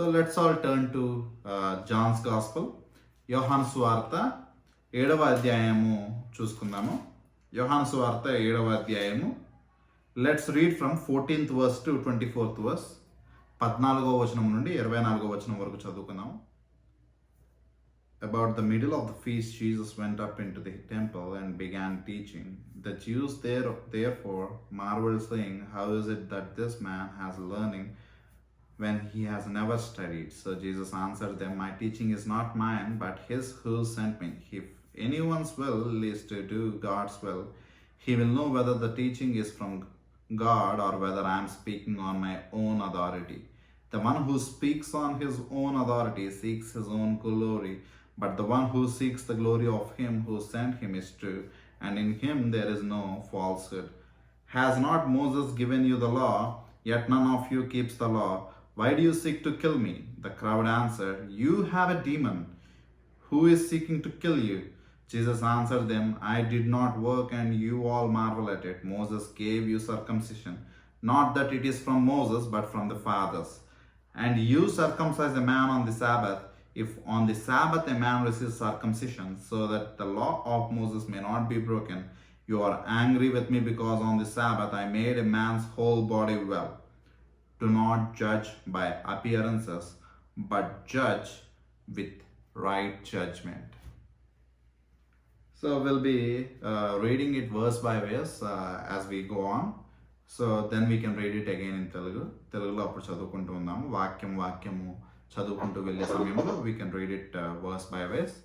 So let's all turn to John's Gospel. యోహాను సువార్త 7వ అధ్యాయము చూసుకుందాము. యోహాను సువార్త 7వ అధ్యాయము. Let's read from 14th verse to 24th verse. 14వ వచనం నుండి 24వ వచనం వరకు చదువుకుందాము. About the middle of the feast, Jesus went up into the temple and began teaching. The Jews therefore marveled, saying, "How is it that this man has learning when he has never studied?" So Jesus answered them, "My teaching is not mine, but his who sent me. If anyone's will is to do God's will, he will know whether the teaching is from God or whether I am speaking on my own authority. The one who speaks on his own authority seeks his own glory, but the one who seeks the glory of him who sent him is true, and in him there is no falsehood. Has not Moses given you the law? Yet none of you keeps the law. Why do you seek to kill me?" The crowd answered, "You have a demon. Who is seeking to kill you?" Jesus answered them, "I did not work and you all marvel at it. Moses gave you circumcision. Not that it is from Moses, but from the fathers. And you circumcise a man on the Sabbath. If on the Sabbath a man receives circumcision, so that the law of Moses may not be broken, you are angry with me because on the Sabbath I made a man's whole body well. Do not judge by appearances, but judge with right judgment." So we'll be reading it verse by verse as we go on. So then we can read it again in Telugu. Telugulo appudu chadukuntu undamu. వాక్యము చదువుకుంటూ వెళ్ళే సమయంలో we can read it verse by verse.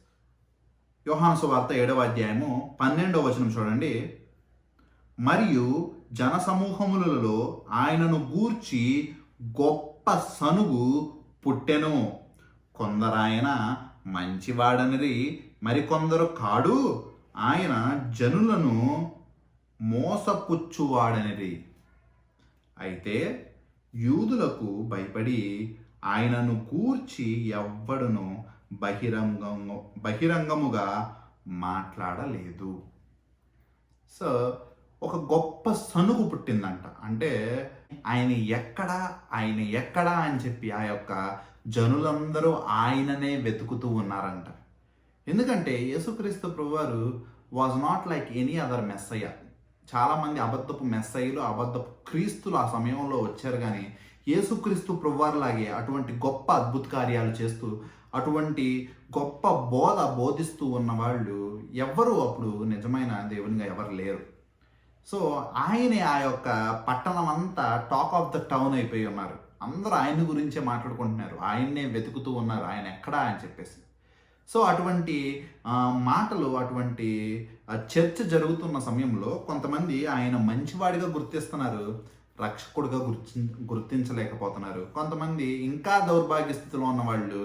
యోహాను సువార్త 7వ అధ్యాయము 12వ వచనం చూడండి. "మరియు జనసమూహములలో ఆయనను గూర్చి గొప్ప సనుగు పుట్టెను. కొందరాయన మంచివాడనిరి, మరికొందరు కాడు, ఆయన జనులను మోసపుచ్చువాడనిరి. అయితే యూదులకు భయపడి ఆయనను కూర్చి ఎవ్వడును బహిరంగముగా మాట్లాడలేదు." సో ఒక గొప్ప సనుగు పుట్టిందంట. అంటే ఆయన ఎక్కడా అని చెప్పి ఆ యొక్క జనులందరూ ఆయననే వెతుకుతూ ఉన్నారంట. ఎందుకంటే యేసుక్రీస్తు ప్రభువారు was not like any other Messiah. చాలామంది అబద్ధపు మెస్సయ్యలు, అబద్ధపు క్రీస్తులు ఆ సమయంలో వచ్చారు, కానీ యేసుక్రీస్తు ప్రభువారులాగే అటువంటి గొప్ప అద్భుత కార్యాలు చేస్తూ అటువంటి గొప్ప బోధిస్తూ ఉన్న వాళ్ళు ఎవ్వరూ అప్పుడు నిజమైన దేవునిగా ఎవరు లేరు. సో ఆయనే ఆ యొక్క పట్టణం అంతా టాక్ ఆఫ్ ద టౌన్ అయిపోయి ఉన్నారు. అందరూ ఆయన గురించే మాట్లాడుకుంటున్నారు, ఆయన్నే వెతుకుతూ ఉన్నారు, ఆయన ఎక్కడా అని చెప్పేసి. సో అటువంటి మాటలు, అటువంటి చర్చ జరుగుతున్న సమయంలో కొంతమంది ఆయన మంచివాడిగా గుర్తిస్తున్నారు, రక్షకుడిగా గుర్తించలేకపోతున్నారు. కొంతమంది ఇంకా దౌర్భాగ్య స్థితిలో ఉన్న వాళ్ళు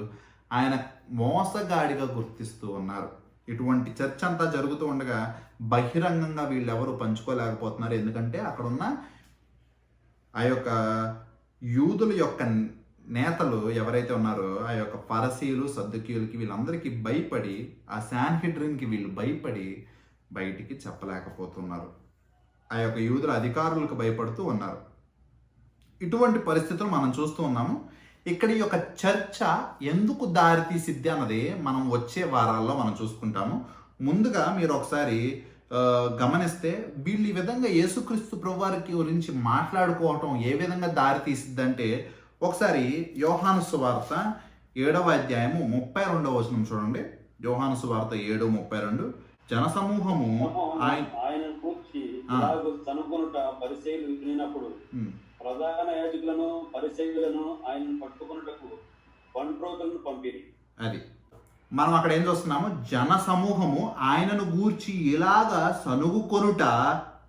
ఆయన మోసగాడిగా గుర్తిస్తూ ఉన్నారు. ఇటువంటి చర్చ అంతా జరుగుతూ ఉండగా బహిరంగంగా వీళ్ళెవరు పంచుకోలేకపోతున్నారు. ఎందుకంటే అక్కడున్న ఆ యొక్క యూదుల యొక్క నేతలు ఎవరైతే ఉన్నారో, ఆ యొక్క ఫరిసీయులు, సద్దూకీయులకి, వీళ్ళందరికీ భయపడి, ఆ శాన్హెడ్రిన్కి వీళ్ళు భయపడి బయటికి చెప్పలేకపోతున్నారు. ఆ యొక్క యూదుల అధికారులకు భయపడుతూ ఉన్నారు. ఇటువంటి పరిస్థితులు మనం చూస్తూ ఉన్నాము. ఇక్కడ ఈ యొక్క చర్చ ఎందుకు దారితీసిద్ది అన్నది మనం వచ్చే వారాల్లో మనం చూసుకుంటాము. ముందుగా మీరు ఒకసారి గమనిస్తే వీళ్ళు ఈ విధంగా యేసుక్రీస్తు ప్రభువారికి గురించి మాట్లాడుకోవటం ఏ విధంగా దారితీసిద్దంటే, ఒకసారి యోహాను సువార్త 7వ అధ్యాయము 32వ వచనం చూడండి. యోహాను సువార్త 7:32. "జనసమూహము ఆయన కూర్చి కనుగొనుట పరిసయ్యులు వినినప్పుడు ప్రధాన యాజకులను పరిసయ్యులను ఆయన పట్టుకొనుటకు బంట్రోతులను పంపిరి." అది మనం అక్కడ ఏం చూస్తున్నాము, జన సమూహము ఆయనను గూర్చి ఇలాగా సనుగుకొనుట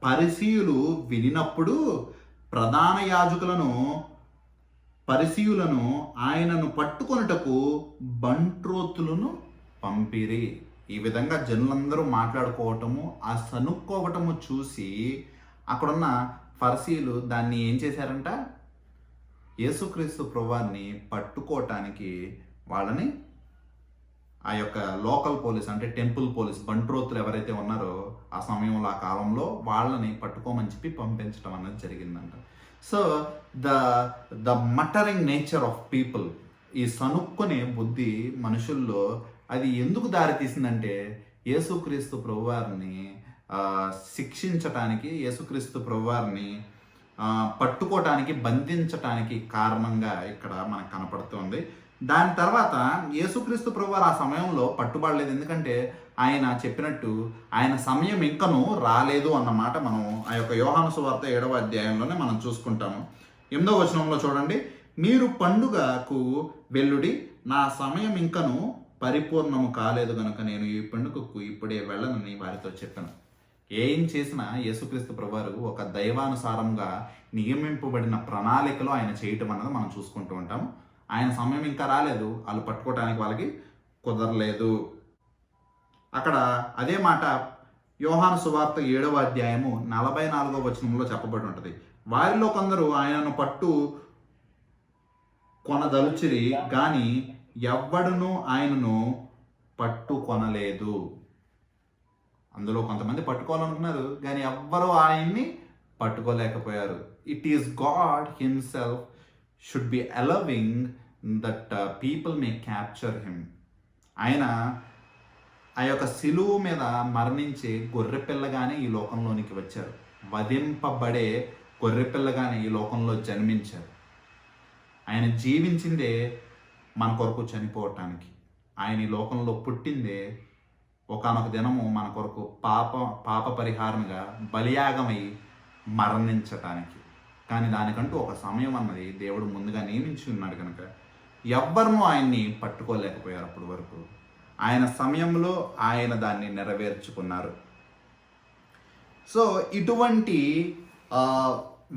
పరిసయ్యులు వినినప్పుడు ప్రధాన యాజకులను పరిసయ్యులను ఆయనను పట్టుకొనుటకు బంట్రోతులను పంపిరి. ఈ విధంగా జనులందరూ మాట్లాడుకోవటము, ఆ సనుక్కోవటము చూసి అక్కడున్న ఫరిసీయులు దాన్ని ఏం చేశారంట, యేసుక్రీస్తు ప్రభువారిని పట్టుకోవటానికి వాళ్ళని ఆ యొక్క లోకల్ పోలీస్, అంటే టెంపుల్ పోలీస్, బంట్రోతులు ఎవరైతే ఉన్నారో ఆ సమయంలో, ఆ కాలంలో వాళ్ళని పట్టుకోమని చెప్పి పంపించడం అనేది జరిగిందంట. So the muttering nature of people, ఈ సనుక్కునే బుద్ధి మనుషుల్లో అది ఎందుకు దారితీసిందంటే యేసుక్రీస్తు ప్రభువారిని శిక్షించటానికి, యేసుక్రీస్తు ప్రభువారిని పట్టుకోవటానికి, బంధించటానికి కారణంగా ఇక్కడ మనకు కనపడుతుంది. దాని తర్వాత యేసుక్రీస్తు ప్రభువారు ఆ సమయంలో పట్టుబడలేదు. ఎందుకంటే ఆయన చెప్పినట్టు ఆయన సమయం ఇంకను రాలేదు అన్నమాట మనం ఆ యొక్క యోహాను సువార్త 7వ అధ్యాయంలోనే మనం చూసుకుంటాము. 8వ వచనంలో చూడండి, మీరు పండుగకు వెల్లుడి, నా సమయం ఇంకను పరిపూర్ణము కాలేదు గనుక నేను ఈ పండుగకు ఇప్పుడే వెళ్ళనని వారితో చెప్పాను. ఏం చేసినా యేసుక్రీస్తు ప్రభువారు ఒక దైవానుసారంగా నియమింపబడిన ప్రణాళికలో ఆయన చేయటం అన్నది మనం చూసుకుంటూ ఉంటాము. ఆయన సమయం ఇంకా రాలేదు, వాళ్ళు పట్టుకోవటానికి వాళ్ళకి కుదరలేదు. అక్కడ అదే మాట యోహాను సువార్త 7వ అధ్యాయము 44వ వచనంలో చెప్పబడి ఉంటుంది. వారిలో కొందరు ఆయనను పట్టు కొనదలుచిరి గాని ఎవ్వడును ఆయనను పట్టుకొనలేదు. అందులో కొంతమంది పట్టుకోవాలనుకున్నారు కానీ ఎవ్వరూ ఆయన్ని పట్టుకోలేకపోయారు. It is God himself should be allowing that people may capture him. ఆయన ఆ యొక్క శిలువ మీద మరణించే గొర్రెపిల్లగానే ఈ లోకంలోనికి వచ్చారు. వధింపబడే గొర్రెపిల్లగానే ఈ లోకంలో జన్మించారు. ఆయన జీవించిందే మన కొరకు చనిపోవటానికి. ఆయన ఈ లోకంలో పుట్టిందే ఒకానొక దినము మన కొరకు పాప పరిహారంగా బలియాగమై మరణించటానికి. కానీ దానికంటూ ఒక సమయం అన్నది దేవుడు ముందుగా నియమించి ఉన్నాడు కనుక ఎవ్వరూ ఆయన్ని పట్టుకోలేకపోయారు. అప్పటి వరకు ఆయన సమయంలో ఆయన దాన్ని నెరవేర్చుకున్నారు. సో ఇటువంటి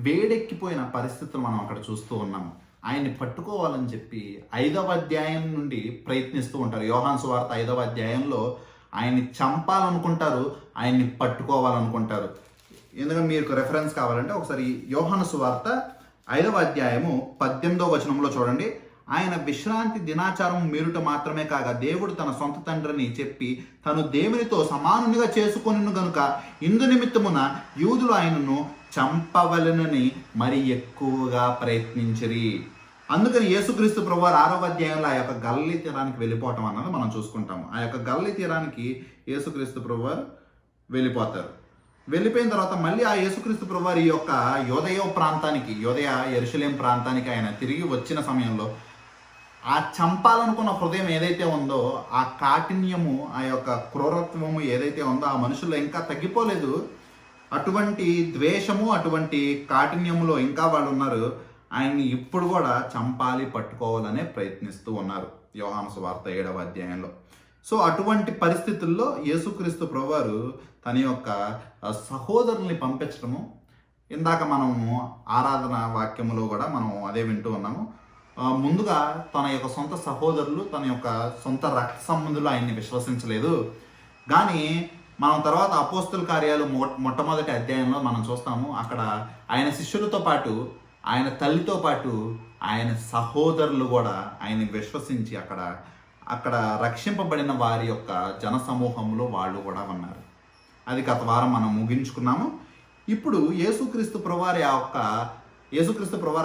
వేడెక్కిపోయిన పరిస్థితులు మనం అక్కడ చూస్తూ ఉన్నాము. ఆయన్ని పట్టుకోవాలని చెప్పి 5వ అధ్యాయం నుండి ప్రయత్నిస్తూ ఉంటారు. యోహాను సువార్త 5వ అధ్యాయంలో ఆయన్ని చంపాలనుకుంటారు, ఆయన్ని పట్టుకోవాలనుకుంటారు. ఎందుకంటే మీకు రెఫరెన్స్ కావాలంటే ఒకసారి యోహాను సువార్త 5వ అధ్యాయము 18వ వచనంలో చూడండి. ఆయన విశ్రాంతి దినాచారం మీరుట మాత్రమే కాగా దేవుడు తన సొంత తండ్రిని చెప్పి తను దేవునితో సమానునిగా చేసుకొనిను గనుక ఇందు నిమిత్తమున యూదులు ఆయనను చంపవలనని మరి ఎక్కువగా ప్రయత్నించిరి. అందుకని యేసుక్రీస్తు ప్రభువారు 6వ అధ్యాయంలో ఆ యొక్క గలిలీ తీరానికి వెళ్ళిపోవటం అన్నది మనం చూసుకుంటాము. ఆ యొక్క గలిలీ తీరానికి యేసుక్రీస్తు ప్రభువారు వెళ్ళిపోతారు. వెళ్ళిపోయిన తర్వాత మళ్ళీ ఆ యేసుక్రీస్తు ప్రభువారు ఈ యొక్క యోదయ యెరూషలేం ప్రాంతానికి ఆయన తిరిగి వచ్చిన సమయంలో ఆ చంపాలనుకున్న హృదయం ఏదైతే ఉందో, ఆ కాఠిన్యము, ఆ యొక్క క్రూరత్వము ఏదైతే ఉందో ఆ మనుషుల్లో ఇంకా తగ్గిపోలేదు. అటువంటి ద్వేషము, అటువంటి కాఠిన్యములో ఇంకా వాళ్ళు ఉన్నారు. ఆయన్ని ఇప్పుడు కూడా చంపాలి, పట్టుకోవాలనే ప్రయత్నిస్తూ ఉన్నారు యోహాను సువార్త 7వ అధ్యాయంలో. సో అటువంటి పరిస్థితుల్లో యేసుక్రీస్తు ప్రభువారు తన యొక్క సహోదరుల్ని పంపించడము, ఇందాక మనము ఆరాధన వాక్యములో కూడా మనం అదే వింటూ ఉన్నాము. ముందుగా తన యొక్క సొంత సహోదరులు, తన యొక్క సొంత రక్త సంబంధులు ఆయన్ని విశ్వసించలేదు. కానీ మనం తర్వాత అపోస్తుల కార్యాలు మొట్టమొదటి అధ్యాయంలో మనం చూస్తాము. అక్కడ ఆయన శిష్యులతో పాటు, ఆయన తల్లితో పాటు ఆయన సహోదరులు కూడా ఆయన్ని విశ్వసించి అక్కడ రక్షింపబడిన వారి యొక్క జన సమూహంలో వాళ్ళు కూడా ఉన్నారు. అది గత వారం మనం ముగించుకున్నాము. ఇప్పుడు యేసుక్రీస్తు ప్రభువారి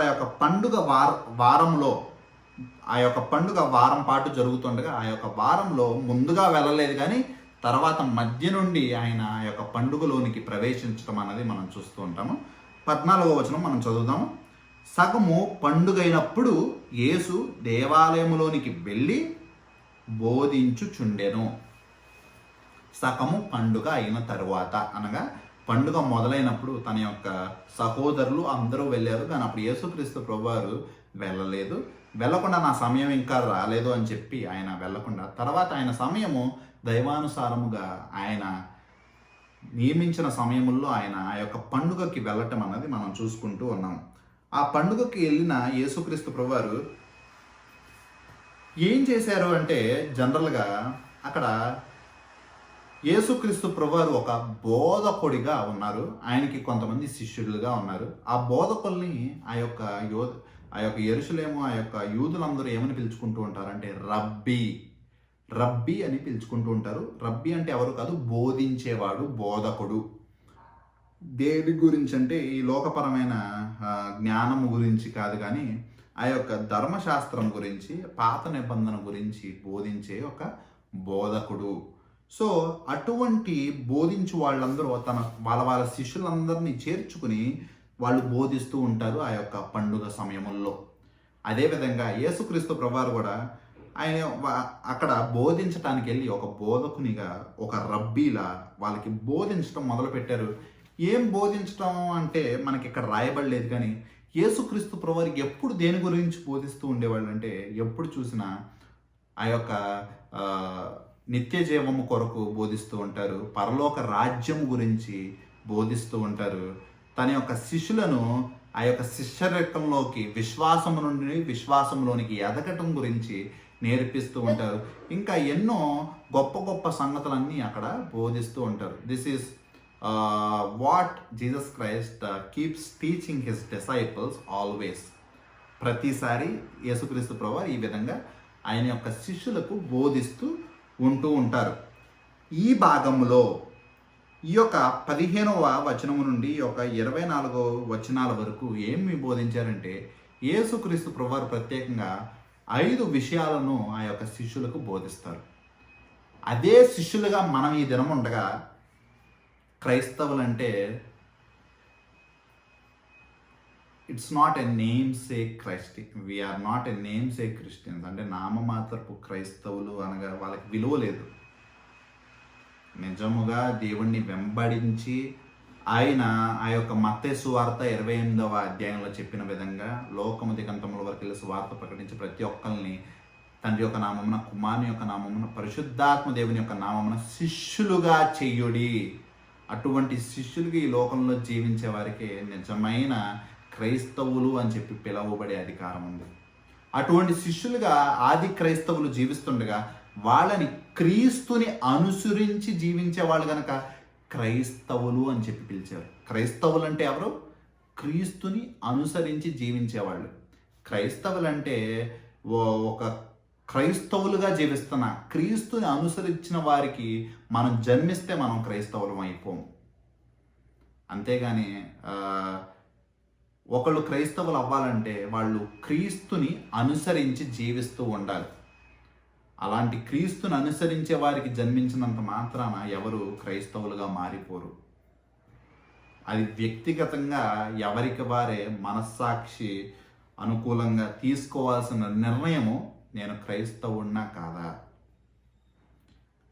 యొక్క పండుగ వారంలో, ఆ యొక్క పండుగ వారం పాటు జరుగుతుండగా ఆ యొక్క వారంలో ముందుగా వెళ్ళలేదు కానీ తర్వాత మధ్య నుండి ఆయన ఆ యొక్క పండుగలోనికి ప్రవేశించడం అనేది మనం చూస్తూ ఉంటాము. 14వ వచనం మనం చదువుదాము. సగము పండుగైనప్పుడు యేసు దేవాలయములోనికి వెళ్ళి బోధించుచుండెను. సగము పండుగ అయిన తరువాత అనగా పండుగ మొదలైనప్పుడు తన యొక్క సహోదరులు అందరూ వెళ్ళారు. కానీ అప్పుడు యేసుక్రీస్తు ప్రభువారు వెళ్ళలేదు. వెళ్ళకుండా నా సమయం ఇంకా రాలేదు అని చెప్పి ఆయన వెళ్ళకుండా తర్వాత ఆయన సమయము దైవానుసారముగా ఆయన నియమించిన సమయముల్లో ఆయన ఆ యొక్క పండుగకి వెళ్ళటం అన్నది మనం చూసుకుంటూ ఉన్నాము. ఆ పండుగకి వెళ్ళిన యేసుక్రీస్తు ప్రభువారు ఏం చేశారు అంటే, జనరల్గా అక్కడ యేసుక్రీస్తు ప్రభువారు ఒక బోధకుడిగా ఉన్నారు. ఆయనకి కొంతమంది శిష్యులుగా ఉన్నారు. ఆ బోధకుల్ని ఆ యొక్క యెరూషలేము, ఆ యొక్క యూదులందరూ ఏమని పిలుచుకుంటూ ఉంటారంటే రబ్బీ అని పిలుచుకుంటూ ఉంటారు. రబ్బీ అంటే ఎవరు కాదు, బోధించేవాడు, బోధకుడు. దేని గురించి అంటే ఈ లోకపరమైన జ్ఞానము గురించి కాదు, కానీ ఆ యొక్క ధర్మశాస్త్రం గురించి, పాత నిబంధన గురించి బోధించే ఒక బోధకుడు. సో అటువంటి బోధించు వాళ్ళందరూ వాళ్ళ శిష్యులందరినీ చేర్చుకుని వాళ్ళు బోధిస్తూ ఉంటారు ఆ యొక్క పండుగ సమయముల్లో. అదేవిధంగా యేసుక్రీస్తు ప్రభువారు కూడా ఆయన అక్కడ బోధించటానికి వెళ్ళి ఒక బోధకునిగా, ఒక రబ్బీలా వాళ్ళకి బోధించడం మొదలుపెట్టారు. ఏం బోధించడం అంటే మనకి ఇక్కడ రాయబడలేదు, కానీ యేసుక్రీస్తు ప్రభువారికి ఎప్పుడు దేని గురించి బోధిస్తూ ఉండేవాళ్ళు అంటే, ఎప్పుడు చూసినా ఆ యొక్క నిత్య జీవము కొరకు బోధిస్తూ ఉంటారు, పరలోక రాజ్యం గురించి బోధిస్తూ ఉంటారు. తన యొక్క శిష్యులను ఆ యొక్క శిష్యరకంలోకి, విశ్వాసము నుండి విశ్వాసంలోనికి ఎదగటం గురించి నేర్పిస్తూ ఉంటారు. ఇంకా ఎన్నో గొప్ప గొప్ప సంగతులన్నీ అక్కడ బోధిస్తూ ఉంటారు. This is what Jesus Christ keeps teaching his disciples always. ప్రతిసారి యేసుక్రీస్తు ప్రభువారు ఈ విధంగా ఆయన యొక్క శిష్యులకు బోధిస్తూ ఉంటూ ఉంటారు. ఈ భాగంలో ఈ యొక్క 15వ వచనము నుండి ఈ యొక్క 24వ వచనాల వరకు ఏమి బోధించారంటే, యేసుక్రీస్తు ప్రభువారు ప్రత్యేకంగా 5 విషయాలను ఆ యొక్క శిష్యులకు బోధిస్తారు. అదే శిష్యులుగా మనం ఈ దినం ఉండగా, క్రైస్తవులంటే it's not a namesake Christic, we're not a namesake Christians. అంటే నామమాత్రపు క్రైస్తవులు అనగా వాళ్ళకి విలువ లేదు. నిజముగా దేవుణ్ణి వెంబడించి ఆయన ఆ యొక్క మత్తయి సువార్త 28వ అధ్యాయంలో చెప్పిన విధంగా లోకము దిగంతముల వరకు వెళ్ళి సువార్త ప్రకటించి ప్రతి ఒక్కరిని తండ్రి యొక్క నామమున, కుమారుని యొక్క నామమున, పరిశుద్ధాత్మ దేవుని యొక్క నామమున శిష్యులుగా చెయ్యుడి. అటువంటి శిష్యులుగా ఈ లోకంలో జీవించే వారికి నిజమైన క్రైస్తవులు అని చెప్పి పిలువబడే అధికారం ఉంది. అటువంటి శిష్యులుగా ఆది క్రైస్తవులు జీవిస్తుండగా వాళ్ళని క్రీస్తుని అనుసరించి జీవించే వాళ్ళు కనుక క్రైస్తవులు అని చెప్పి పిలిచారు. క్రైస్తవులు అంటే ఎవరు? క్రీస్తుని అనుసరించి జీవించేవాళ్ళు. క్రైస్తవులు అంటే ఒక క్రైస్తవులుగా జీవిస్తున్న, క్రీస్తుని అనుసరించిన వారికి మనం జన్మిస్తే మనం క్రైస్తవులం అయిపోము. అంతేగాని ఒకళ్ళు క్రైస్తవులు అవ్వాలంటే వాళ్ళు క్రీస్తుని అనుసరించి జీవిస్తూ ఉండాలి. అలాంటి క్రీస్తుని అనుసరించే వారికి జన్మించినంత మాత్రాన ఎవరు క్రైస్తవులుగా మారిపోరు. అది వ్యక్తిగతంగా ఎవరికి వారే మనస్సాక్షి అనుకూలంగా తీసుకోవాల్సిన నిర్ణయము, నేను క్రైస్తవున్నా కాదా.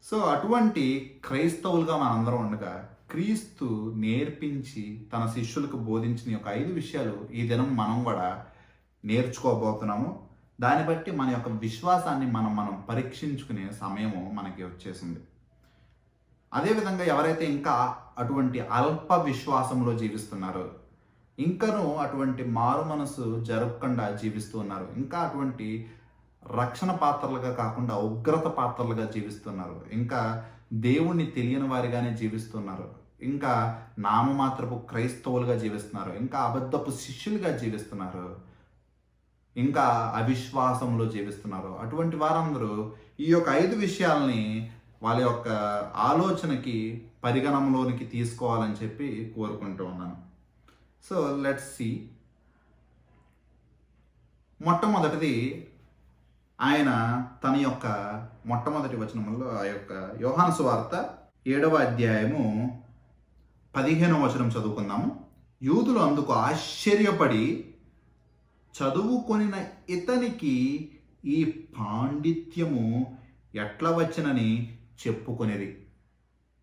సో అటువంటి క్రైస్తవులుగా మనందరం ఉండగా క్రీస్తు నేర్పించి తన శిష్యులకు బోధించిన యొక్క 5 విషయాలు ఈ దినం మనం కూడా నేర్చుకోబోతున్నాము. దాన్ని బట్టి మన యొక్క విశ్వాసాన్ని మనం పరీక్షించుకునే సమయము మనకి వచ్చేసింది. అదేవిధంగా ఎవరైతే ఇంకా అటువంటి అల్ప విశ్వాసంలో జీవిస్తున్నారో, ఇంకనూ అటువంటి మారు మనసు జరగకుండా జీవిస్తూ ఉన్నారు, ఇంకా అటువంటి రక్షణ పాత్రలుగా కాకుండా ఉగ్రత పాత్రలుగా జీవిస్తున్నారు, ఇంకా దేవుణ్ణి తెలియని వారిగానే జీవిస్తున్నారు, ఇంకా నామమాత్రపు క్రైస్తవులుగా జీవిస్తున్నారు, ఇంకా అబద్ధపు శిష్యులుగా జీవిస్తున్నారు, ఇంకా అవిశ్వాసంలో జీవిస్తున్నారు. అటువంటి వారందరూ ఈ యొక్క 5 విషయాల్ని వాళ్ళ యొక్క ఆలోచనకి పరిగణంలోనికి తీసుకోవాలని చెప్పి కోరుకుంటూ ఉన్నాను. So let's see. మొట్టమొదటిది, ఆయన తన యొక్క మొట్టమొదటి వచనములో ఆ యొక్క యోహాను సువార్త 7వ అధ్యాయము 15వ వచనం చదువుకుందాము. యూదులు అందుకు ఆశ్చర్యపడి, చదువుకొనిన ఇతనికి ఈ పాండిత్యము ఎట్లా వచ్చినని చెప్పుకొనేది.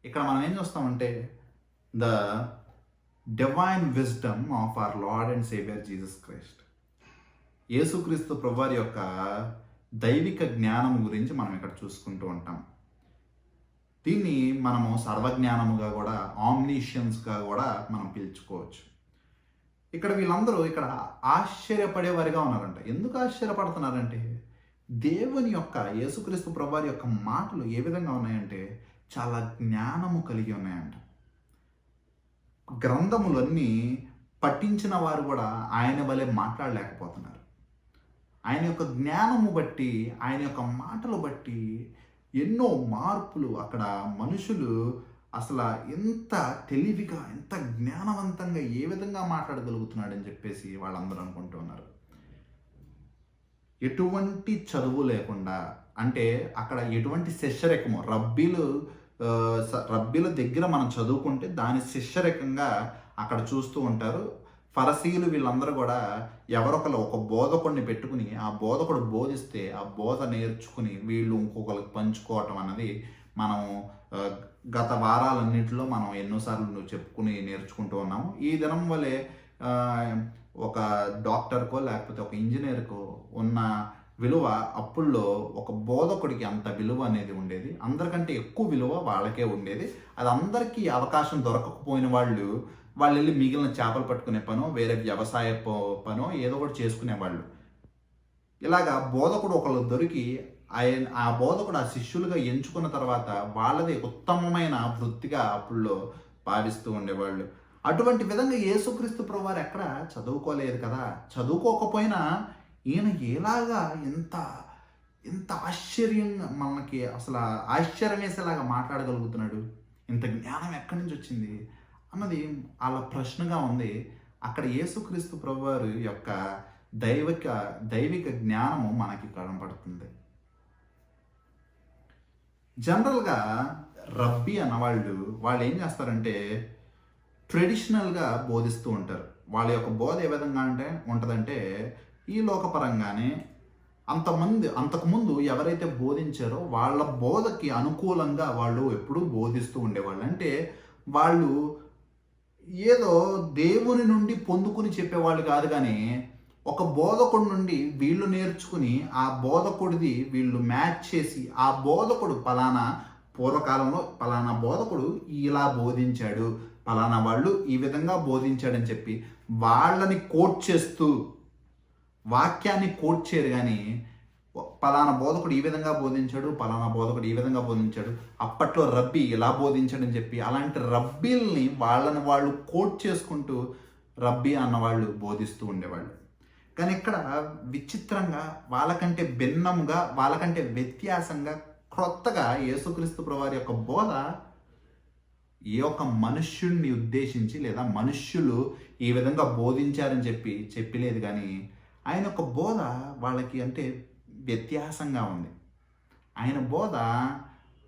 ఇక్కడ మనం ఏం చూస్తామంటే, the divine wisdom of our Lord and Saviour Jesus Christ. యేసుక్రీస్తు ప్రభువారి యొక్క దైవిక జ్ఞానం గురించి మనం ఇక్కడ చూసుకుంటూ ఉంటాం. దీన్ని మనము సర్వజ్ఞానముగా కూడా, ఆమ్నిషియన్స్గా కూడా మనం పిలుచుకోవచ్చు. ఇక్కడ వీళ్ళందరూ ఇక్కడ ఆశ్చర్యపడేవారిగా ఉన్నారంట. ఎందుకు ఆశ్చర్యపడుతున్నారంటే, దేవుని యొక్క, యేసుక్రీస్తు ప్రభువారి యొక్క మాటలు ఏ విధంగా ఉన్నాయంటే చాలా జ్ఞానము కలిగి ఉన్నాయంట. గ్రంథములన్నీ పఠించిన వారు కూడా ఆయన వలె మాట్లాడలేకపోతున్నారు. ఆయన యొక్క జ్ఞానము బట్టి, ఆయన యొక్క మాటలు బట్టి ఎన్నో మార్పులు. అక్కడ మనుషులు అసలు ఎంత తెలివిగా, ఎంత జ్ఞానవంతంగా ఏ విధంగా మాట్లాడగలుగుతున్నాడని చెప్పేసి వాళ్ళందరూ అనుకుంటూ ఉన్నారు. ఎటువంటి చదువు లేకుండా, అంటే అక్కడ ఎటువంటి శిష్యరికము రబ్బీల దగ్గర మనం చదువుకుంటే దాని శిష్యరికంగా అక్కడ చూస్తూ ఉంటారు. ఫరసీయులు వీళ్ళందరూ కూడా ఎవరొకరు ఒక బోధకుడిని పెట్టుకుని ఆ బోధకుడు బోధిస్తే ఆ బోధ నేర్చుకుని వీళ్ళు ఇంకొకరికి పంచుకోవటం అన్నది మనం గత వారాలన్నింటిలో మనం ఎన్నోసార్లు చెప్పుకుని నేర్చుకుంటూ ఉన్నాము. ఈ దినం వలె ఒక డాక్టర్కో లేకపోతే ఒక ఇంజనీర్కో ఉన్న విలువ అప్పుల్లో ఒక బోధకుడికి అంత విలువ అనేది ఉండేది. అందరికంటే ఎక్కువ విలువ వాళ్ళకే ఉండేది. అది అందరికీ అవకాశం దొరకకపోయిన వాళ్ళు వెళ్ళి మిగిలిన చేపలు పట్టుకునే పనో, వేరే వ్యవసాయ పనో ఏదో ఒకటి చేసుకునేవాళ్ళు. ఇలాగా బోధకుడు ఒకళ్ళు దొరికి ఆ బోధకుడు ఆ శిష్యులుగా ఎంచుకున్న తర్వాత వాళ్ళది ఉత్తమమైన వృత్తిగా అప్పుల్లో భావిస్తూ ఉండేవాళ్ళు. అటువంటి విధంగా యేసుక్రీస్తు ప్రభువారు ఎక్కడ చదువుకోలేదు కదా. చదువుకోకపోయినా ఈయన ఎలాగా ఎంత ఆశ్చర్యంగా మనకి అసలు ఆశ్చర్యం వేసేలాగా మాట్లాడగలుగుతున్నాడు, ఇంత జ్ఞానం ఎక్కడి నుంచి వచ్చింది అన్నది అలా ప్రశ్నగా ఉంది. అక్కడ యేసుక్రీస్తు ప్రభువారు యొక్క దైవిక జ్ఞానము మనకి కనపడుతుంది. జనరల్గా రబ్బీ అన్నవాళ్ళు ఏం చేస్తారంటే ట్రెడిషనల్గా బోధిస్తూ ఉంటారు. వాళ్ళ యొక్క బోధ ఏ విధంగా ఉంటుందంటే ఈ లోకపరంగానే అంతకుముందు ఎవరైతే బోధించారో వాళ్ళ బోధకి అనుకూలంగా వాళ్ళు ఎప్పుడూ బోధిస్తూ ఉండేవాళ్ళు. అంటే వాళ్ళు ఏదో దేవుని నుండి పొందుకుని చెప్పేవాళ్ళు కాదు, కానీ ఒక బోధకుడి నుండి వీళ్ళు నేర్చుకుని ఆ బోధకుడిది వీళ్ళు మ్యాచ్ చేసి ఆ బోధకుడు పూర్వకాలంలో పలానా బోధకుడు ఇలా బోధించాడు, పలానా వాళ్ళు ఈ విధంగా బోధించాడని చెప్పి వాళ్ళని కోట్ చేస్తూ వాక్యాన్ని కోట్ చేయరు. కానీ పలానా బోధకుడు ఈ విధంగా బోధించాడు, పలానా బోధకుడు ఈ విధంగా బోధించాడు, అప్పట్లో రబ్బీ ఇలా బోధించాడని చెప్పి అలాంటి రబ్బీల్ని వాళ్ళు కోట్ చేసుకుంటూ రబ్బీ అన్నవాళ్ళు బోధిస్తూ ఉండేవాళ్ళు. కానీ ఇక్కడ విచిత్రంగా వాళ్ళకంటే భిన్నంగా, వాళ్ళకంటే వ్యత్యాసంగా క్రొత్తగా యేసుక్రీస్తు ప్రభువారి యొక్క బోధ ఏ ఒక్క మనుష్యుడిని ఉద్దేశించి లేదా మనుష్యులు ఈ విధంగా బోధించారని చెప్పలేదు. కానీ ఆయన యొక్క బోధ వాళ్ళకి అంటే వ్యత్యాసంగా ఉంది. ఆయన బోధ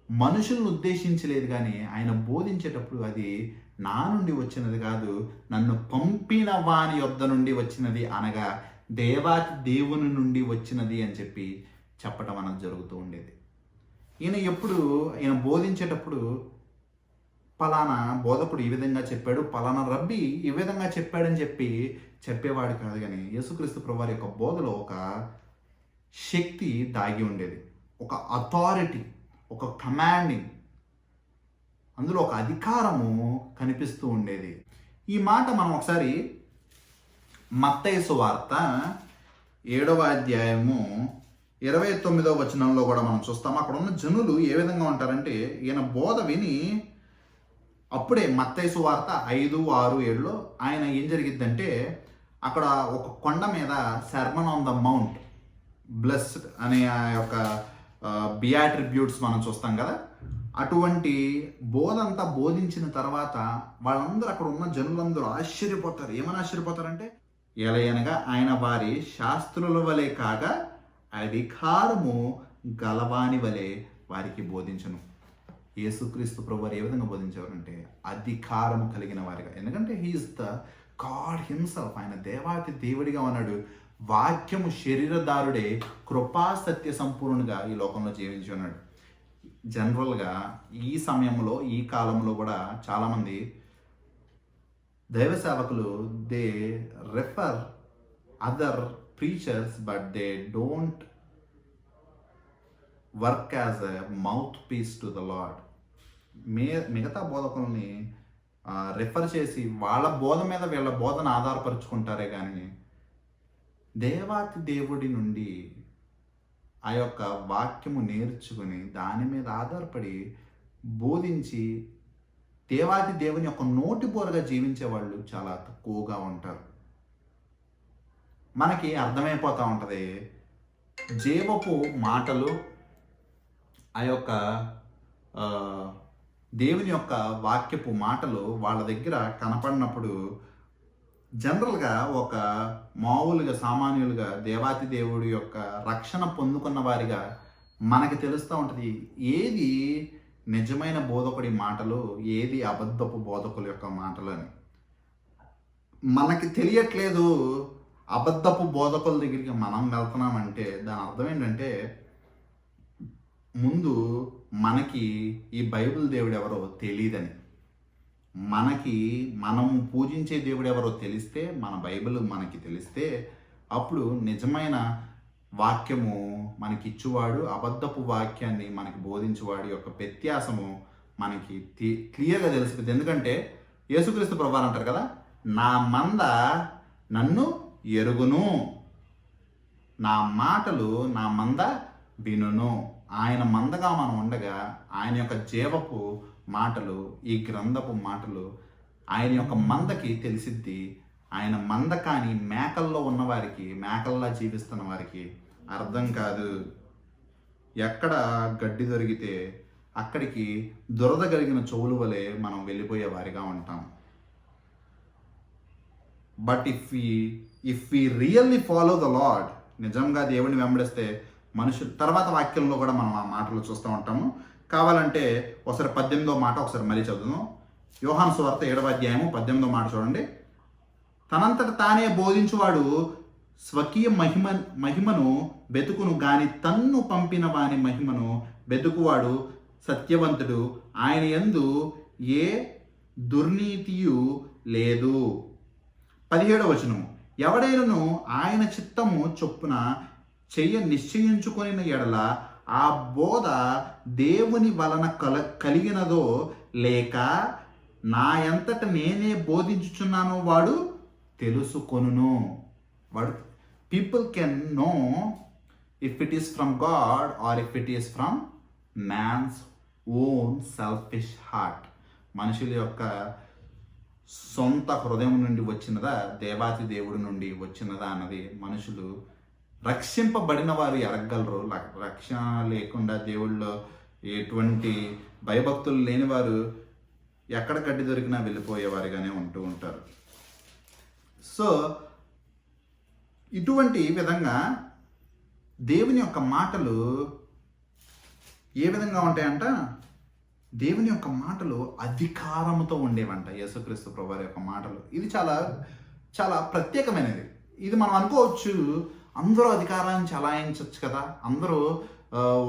మనుషులను ఉద్దేశించలేదు, కానీ ఆయన బోధించేటప్పుడు అది నా నుండి వచ్చినది కాదు, నన్ను పంపిన వాని యొద్ద నుండి వచ్చినది, అనగా దేవుని నుండి వచ్చినది అని చెప్పటం అనేది జరుగుతూ ఉండేది. ఈయన బోధించేటప్పుడు పలానా బోధకుడు ఈ విధంగా చెప్పాడు, పలానా రబ్బీ ఈ విధంగా చెప్పాడని చెప్పేవాడు కాదు. కానీ యేసుక్రీస్తు ప్రభువారి యొక్క బోధలో ఒక శక్తి దాగి ఉండేది, ఒక అథారిటీ, ఒక కమాండింగ్, అందులో ఒక అధికారము కనిపిస్తూ ఉండేది. ఈ మాట మనం ఒకసారి మత్తయి సువార్త 7వ అధ్యాయము 29వ వచనంలో కూడా మనం చూస్తాం. అక్కడ ఉన్న జనులు ఏ విధంగా ఉంటారంటే ఈయన బోధ విని అప్పుడే మత్తయి సువార్త 5, 6, 7లో ఆయన ఏం జరిగిద్దంటే అక్కడ ఒక కొండ మీద sermon on the mount blessed అనే ఆ యొక్క బియాట్రిబ్యూట్స్ మనం చూస్తాం కదా. అటువంటి బోధ అంతా బోధించిన తర్వాత వాళ్ళందరూ అక్కడ ఉన్న జనులందరూ ఆశ్చర్యపోతారు. ఏమని ఆశ్చర్యపోతారంటే ఎలయనగా ఆయన వారి శాస్త్రుల వలె కాగా అధికారము గలవాని వలె వారికి బోధించను. యేసుక్రీస్తు ప్రభువారు ఏ విధంగా బోధించేవారంటే అధికారము కలిగిన వారిగా. ఎందుకంటే హీఈస్ ద గాడ్ హిమ్సెల్ఫ్. ఆయన దేవాతి దేవుడిగా ఉన్నాడు. వాక్యము శరీరధారుడే కృపా సత్య సంపూర్ణుగా ఈ లోకంలో జీవించి ఉన్నాడు. జనరల్గా ఈ సమయంలో ఈ కాలంలో కూడా చాలామంది దైవ సేవకులు they refer other preachers but they don't work as a mouthpiece to the Lord. మిగతా బోధకుల్ని రెఫర్ చేసి వాళ్ళ బోధ మీద వీళ్ళ బోధన ఆధారపరుచుకుంటారే కానీ దేవాతి దేవుడి నుండి ఆ యొక్క వాక్యము నేర్చుకుని దాని మీద ఆధారపడి బోధించి దేవాది దేవుని యొక్క నోటి బోరగా జీవించే వాళ్ళు చాలా తక్కువగా ఉంటారు. మనకి అర్థమైపోతూ ఉంటుంది జీవపు మాటలు ఆ యొక్క దేవుని యొక్క వాక్యపు మాటలు వాళ్ళ దగ్గర కనపడినప్పుడు జనరల్గా ఒక మామూలుగా సామాన్యులుగా దేవాతి దేవుడి యొక్క రక్షణ పొందుకున్న వారిగా మనకి తెలుస్తూ ఉంటుంది ఏది నిజమైన బోధకుడి మాటలు, ఏది అబద్ధపు బోధకుల యొక్క మాటలు అని. మనకి తెలియట్లేదు అబద్ధపు బోధకుల దగ్గరికి మనం వెళ్తున్నామంటే దాని అర్థం ఏంటంటే ముందు మనకి ఈ బైబిల్ దేవుడు ఎవరో తెలియదని, మనం పూజించే దేవుడు ఎవరో తెలిస్తే, మన బైబిల్ మనకి తెలిస్తే అప్పుడు నిజమైన వాక్యము మనకి ఇచ్చువాడు, అబద్ధపు వాక్యాన్ని మనకి బోధించువాడు యొక్క వ్యత్యాసము మనకి క్లియర్గా తెలుస్తుంది. ఎందుకంటే యేసుక్రీస్తు ప్రభువారు అంటారు కదా, నా మంద నన్ను ఎరుగును, నా మాటలు నా మంద వినును. ఆయన మందగా మనం ఉండగా ఆయన యొక్క జీవపు మాటలు, ఈ గ్రంథపు మాటలు ఆయన యొక్క మందకి తెలిసిద్ది. ఆయన మంద కానీ మేకల్లో ఉన్నవారికి, మేకల్లా జీవిస్తున్న వారికి అర్థం కాదు. ఎక్కడ గడ్డి దొరికితే అక్కడికి దురద కలిగిన చెవుల వలె మనం వెళ్ళిపోయే వారిగా ఉంటాం. But if we really follow the Lord, నిజంగా దేవుడిని వెంబడిస్తే మనుషులు, తర్వాత వాక్యంలో కూడా మనం ఆ మాటలు చూస్తూ ఉంటాము. కావాలంటే ఒకసారి 18వ మాట ఒకసారి మళ్ళీ చదువుదాం. యోహాను సువార్త 7వ అధ్యాయము 18వ మాట చూడండి. తనంతట తానే బోధించువాడు స్వకీయ మహిమను వెతుకును గాని తన్ను పంపిన వాని మహిమను వెతుకువాడు సత్యవంతుడు, ఆయన యందు ఏ దుర్నీతియు లేదు. 17వ వచనము, ఎవడైనను ఆయన చిత్తము చొప్పున నిశ్చయించుకొనిన ఎడల ఆ బోధ దేవుని వలన కలిగినదో లేక నా ఎంతట నేనే బోధించుచున్నానో వాడు తెలుసుకొనును. వాడు people can know if it is from God or if it is from man's own selfish heart. మనుషుల యొక్క సొంత హృదయం నుండి వచ్చినదా, దేవాతి దేవుడి నుండి వచ్చినదా అన్నది మనుషులు, రక్షింపబడిన వారు ఎరగలరు. రక్షణ లేకుండా దేవుళ్ళో ఎటువంటి భయభక్తులు లేని వారు ఎక్కడ గడ్డి దొరికినా వెళ్ళిపోయేవారుగానే ఉంటూ ఉంటారు. సో ఇటువంటి విధంగా దేవుని యొక్క మాటలు ఏ విధంగా ఉంటాయంట, దేవుని యొక్క మాటలు అధికారముతో ఉండేవంట. యేసుక్రీస్తు ప్రభువారి యొక్క మాటలు ఇది చాలా చాలా ప్రత్యేకమైనది. ఇది మనం అనుకోవచ్చు, అందరూ అధికారాన్ని చలాయించవచ్చు కదా, అందరూ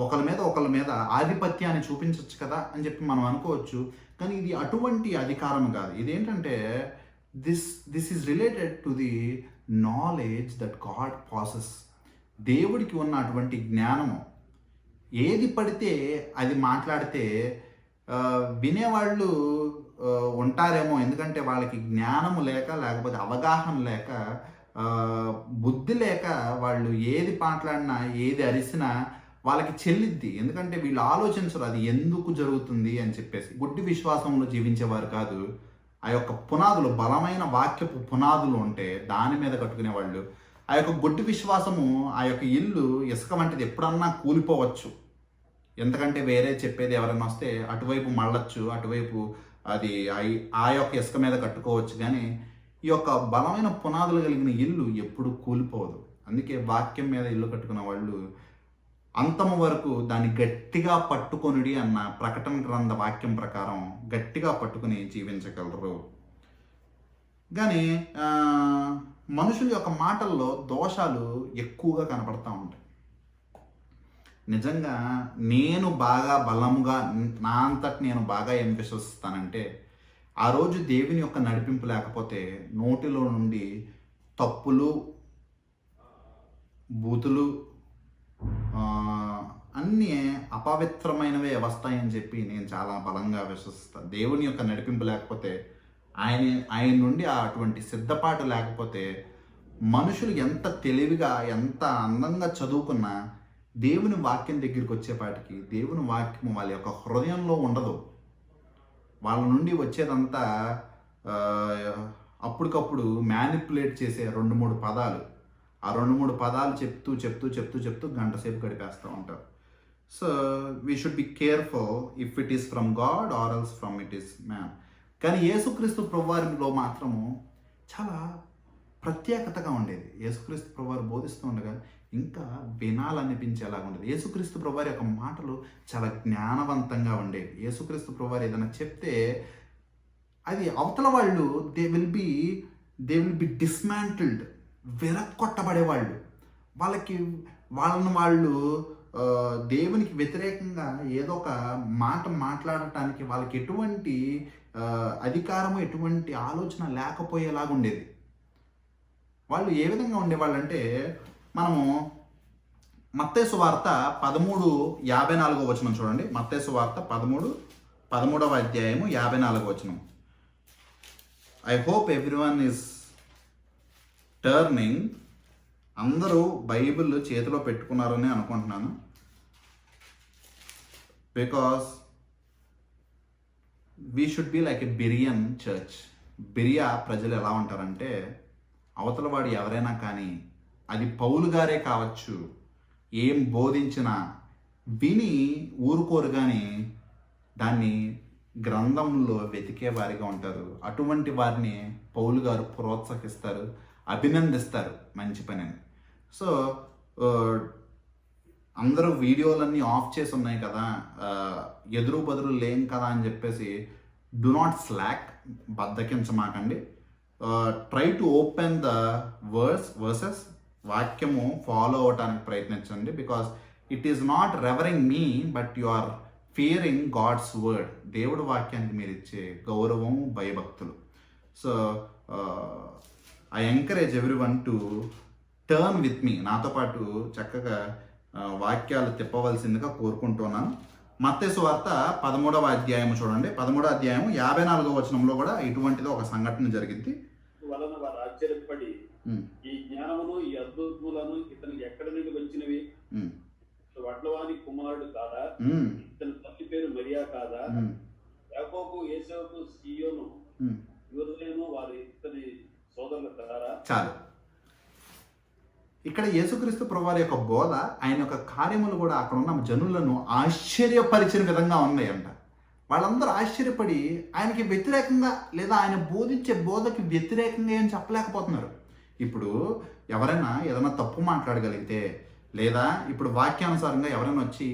ఒకళ్ళ మీద ఆధిపత్యాన్ని చూపించవచ్చు కదా అని చెప్పి మనం అనుకోవచ్చు. కానీ ఇది అటువంటి అధికారం కాదు. ఇదేంటంటే this is related to the knowledge that God passes. దేవుడికి ఉన్న అటువంటి జ్ఞానము. ఏది పడితే అది మాట్లాడితే వినేవాళ్ళు ఉంటారేమో, ఎందుకంటే వాళ్ళకి జ్ఞానము లేక, లేకపోతే అవగాహన లేక, బుద్ధి లేక వాళ్ళు ఏది మాట్లాడినా ఏది అరిసినా వాళ్ళకి చెల్లిద్ది. ఎందుకంటే వీళ్ళు ఆలోచించరు అది ఎందుకు జరుగుతుంది అని చెప్పేసి. గుడ్డి విశ్వాసంలో జీవించేవారు కాదు. ఆ యొక్క పునాదులు, బలమైన వాక్యపు పునాదులు ఉంటే దాని మీద కట్టుకునే వాళ్ళు. ఆ యొక్క గుడ్డి విశ్వాసము, ఆ యొక్క ఇల్లు ఇసుక వంటిది, ఎప్పుడన్నా కూలిపోవచ్చు. ఎందుకంటే వేరే చెప్పేది ఎవరైనా వస్తే అటువైపు మళ్ళొచ్చు, అటువైపు అది ఆ యొక్క ఇసుక మీద కట్టుకోవచ్చు. కానీ ఈ యొక్క బలమైన పునాదులు కలిగిన ఇల్లు ఎప్పుడు కూలిపోదు. అందుకే వాక్యం మీద ఇల్లు కట్టుకున్న వాళ్ళు అంతము వరకు దాన్ని గట్టిగా పట్టుకొనిడి అన్న ప్రకటన గ్రంథ వాక్యం ప్రకారం గట్టిగా పట్టుకుని జీవించగలరు. కానీ మనుషుల యొక్క మాటల్లో దోషాలు ఎక్కువగా కనపడతా ఉంటాయి. నిజంగా నేను బాగా బలంగా నా అంతటి నేను బాగా ఏం విశ్వసిస్తానంటే, ఆ రోజు దేవుని యొక్క నడిపింపు లేకపోతే నోటిలో నుండి తప్పులు, బూతులు, అన్నీ అపవిత్రమైనవే వస్తాయని చెప్పి నేను చాలా బలంగా విశ్వసిస్తాను. దేవుని యొక్క నడిపింపు లేకపోతే, ఆయన నుండి అటువంటి సిద్ధపాటు లేకపోతే మనుషులు ఎంత తెలివిగా, ఎంత అందంగా చదువుకున్నా దేవుని వాక్యం దగ్గరికి వచ్చేపాటికి దేవుని వాక్యం వాళ్ళ యొక్క హృదయంలో ఉండదు. వాళ్ళ నుండి వచ్చేదంతా అప్పటికప్పుడు మ్యానిపులేట్ చేసే 2-3 పదాలు. ఆ 2-3 పదాలు చెప్తూ గంట సేపు గడిపేస్తూ ఉంటారు. So we should be careful if it is from God or else from it is man. కానీ యేసుక్రీస్తు ప్రభువారిలో మాత్రము చాలా ప్రత్యేకతగా ఉండేది. యేసుక్రీస్తు ప్రభువారు బోధిస్తూ ఉండగా ఇంకా వినాలనిపించేలాగా ఉండేది. యేసుక్రీస్తు ప్రభువారి యొక్క మాటలు చాలా జ్ఞానవంతంగా ఉండేవి. యేసుక్రీస్తు ప్రభువారు ఏదైనా చెప్తే అది అవతల వాళ్ళు దే విల్ బి డిస్మాంటిల్డ్, విరక్కొట్టబడేవాళ్ళు. వాళ్ళని వాళ్ళు దేవునికి వ్యతిరేకంగా ఏదో ఒక మాట మాట్లాడటానికి వాళ్ళకి ఎటువంటి అధికారము, ఎటువంటి ఆలోచన లేకపోయేలాగా ఉండేది. వాళ్ళు ఏ విధంగా ఉండేవాళ్ళు అంటే, మనము మత్తయి సువార్త 13:54 చూడండి. మత్తయి సువార్త 13వ అధ్యాయము 54. I hope everyone is turning. అందరూ బైబిల్ చేతిలో పెట్టుకున్నారని అనుకుంటున్నాను. Because we should be like a Berean church. Berea ప్రజలు ఎలా ఉంటారంటే, అవతల వాడు ఎవరైనా కానీ, అది పౌలు గారే కావచ్చు, ఏం బోధించినా విని ఊరుకోరు, కానీ దాన్ని గ్రంథంలో వెతికే వారిగా ఉంటారు. అటువంటి వారిని పౌలు గారు ప్రోత్సహిస్తారు, అభినందిస్తారు మంచి పనిని. సో అందరూ వీడియోలన్నీ ఆఫ్ చేసి ఉన్నాయి కదా, ఎదురు బదురు లేం కదా అని చెప్పేసి డు నాట్ స్లాక్, బద్దకించమాకండి. Try to open the verses, వాక్యము ఫాలో అవటానికి ప్రయత్నించండి. Because it is not revering me, but you are fearing God's word. దేవుడి వాక్యానికి మీరు ఇచ్చే గౌరవం, భయభక్తులు. So I encourage everyone to turn with me, నాతో పాటు చక్కగా వాక్యాలు తిప్పవలసిందిగా కోరుకుంటున్నాను. మత్తయి సువార్త 13వ అధ్యాయం చూడండి. 13వ అధ్యాయం 54 కూడా ఇటువంటిది ఒక సంఘటన జరిగింది. వలన వారు ఆశ్చర్యపడి, ఈ జ్ఞానమును, ఈ అద్భుతములను ఇతనికి ఎక్కడి నుండి వచ్చినవి? వడ్లవాని కుమారుడు కాదా? ఇతని తల్లి పేరు మరియా కాదా? యాకోబు, యోసేపు, సీయోను, యోసేను వారి ఇతని సోదరులు కాదా? చాలు. ఇక్కడ యేసుక్రీస్తు ప్రభువారి యొక్క బోధ, ఆయన యొక్క కార్యములు కూడా అక్కడ ఉన్న జనులను ఆశ్చర్యపరిచిన విధంగా ఉన్నాయంట. వాళ్ళందరూ ఆశ్చర్యపడి ఆయనకి వ్యతిరేకంగా, లేదా ఆయన బోధించే బోధకి వ్యతిరేకంగా ఏం చెప్పలేకపోతున్నారు. ఇప్పుడు ఎవరైనా ఏదైనా తప్పు మాట్లాడగలిగితే, లేదా ఇప్పుడు వాక్యానుసారంగా ఎవరైనా వచ్చి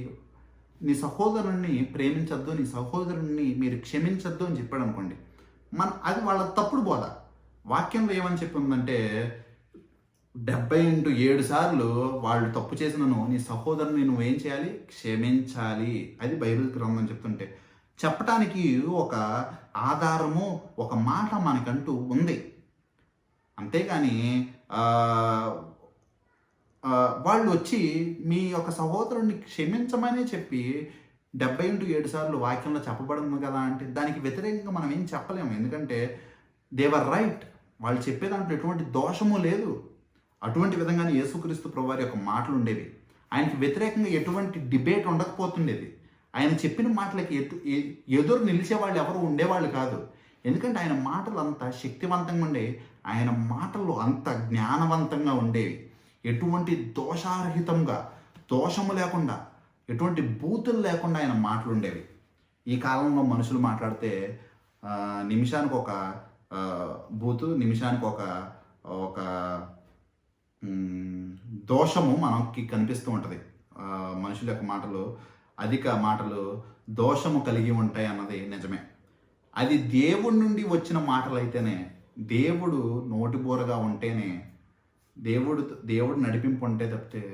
నీ సహోదరుణ్ణి ప్రేమించద్దు, నీ సహోదరుణ్ణి మీరు క్షమించద్దు అని చెప్పాడు అనుకోండి, అది వాళ్ళ తప్పుడు బోధ. వాక్యంలో ఏమని చెప్పి ఉందంటే, 70x7 సార్లు వాళ్ళు తప్పు చేసినను నీ సహోదరుని నువ్వేం చేయాలి? క్షమించాలి. అది బైబిల్ గ్రంథం చెప్తుంటే, చెప్పటానికి ఒక ఆధారము, ఒక మాట మనకంటూ ఉంది. అంతేగాని వాళ్ళు వచ్చి మీ యొక్క సహోదరుడిని క్షమించమనే చెప్పి 70x7 సార్లు వాక్యంలో చెప్పబడింది కదా అంటే, దానికి వ్యతిరేకంగా మనం ఏం చెప్పలేము. ఎందుకంటే దేవర్ రైట్, వాళ్ళు చెప్పే దాంట్లో ఎటువంటి దోషము లేదు. అటువంటి విధంగానే యేసుక్రీస్తు ప్రభువారి యొక్క మాటలు ఉండేవి. ఆయనకి వ్యతిరేకంగా ఎటువంటి డిబేట్ ఉండకపోతుండేది. ఆయన చెప్పిన మాటలకి ఎదురు నిలిచే వాళ్ళు ఎవరు ఉండేవాళ్ళు కాదు. ఎందుకంటే ఆయన మాటలు అంత శక్తివంతంగా ఉండేవి, ఆయన మాటలు అంత జ్ఞానవంతంగా ఉండేవి. ఎటువంటి దోషారహితంగా, దోషము లేకుండా, ఎటువంటి బూతులు లేకుండా ఆయన మాటలు ఉండేవి. ఈ కాలంలో మనుషులు మాట్లాడితే నిమిషానికి ఒక బూతు, నిమిషానికి ఒక దోషము మనకి కనిపిస్తూ ఉంటుంది. మనుషుల యొక్క మాటలు, అధిక మాటలు దోషము కలిగి ఉంటాయి అన్నది నిజమే. అది దేవుడి నుండి వచ్చిన మాటలు అయితేనే, దేవుడు నోటిబోరగా ఉంటేనే, దేవుడు నడిపింపు ఉంటే తప్పితే,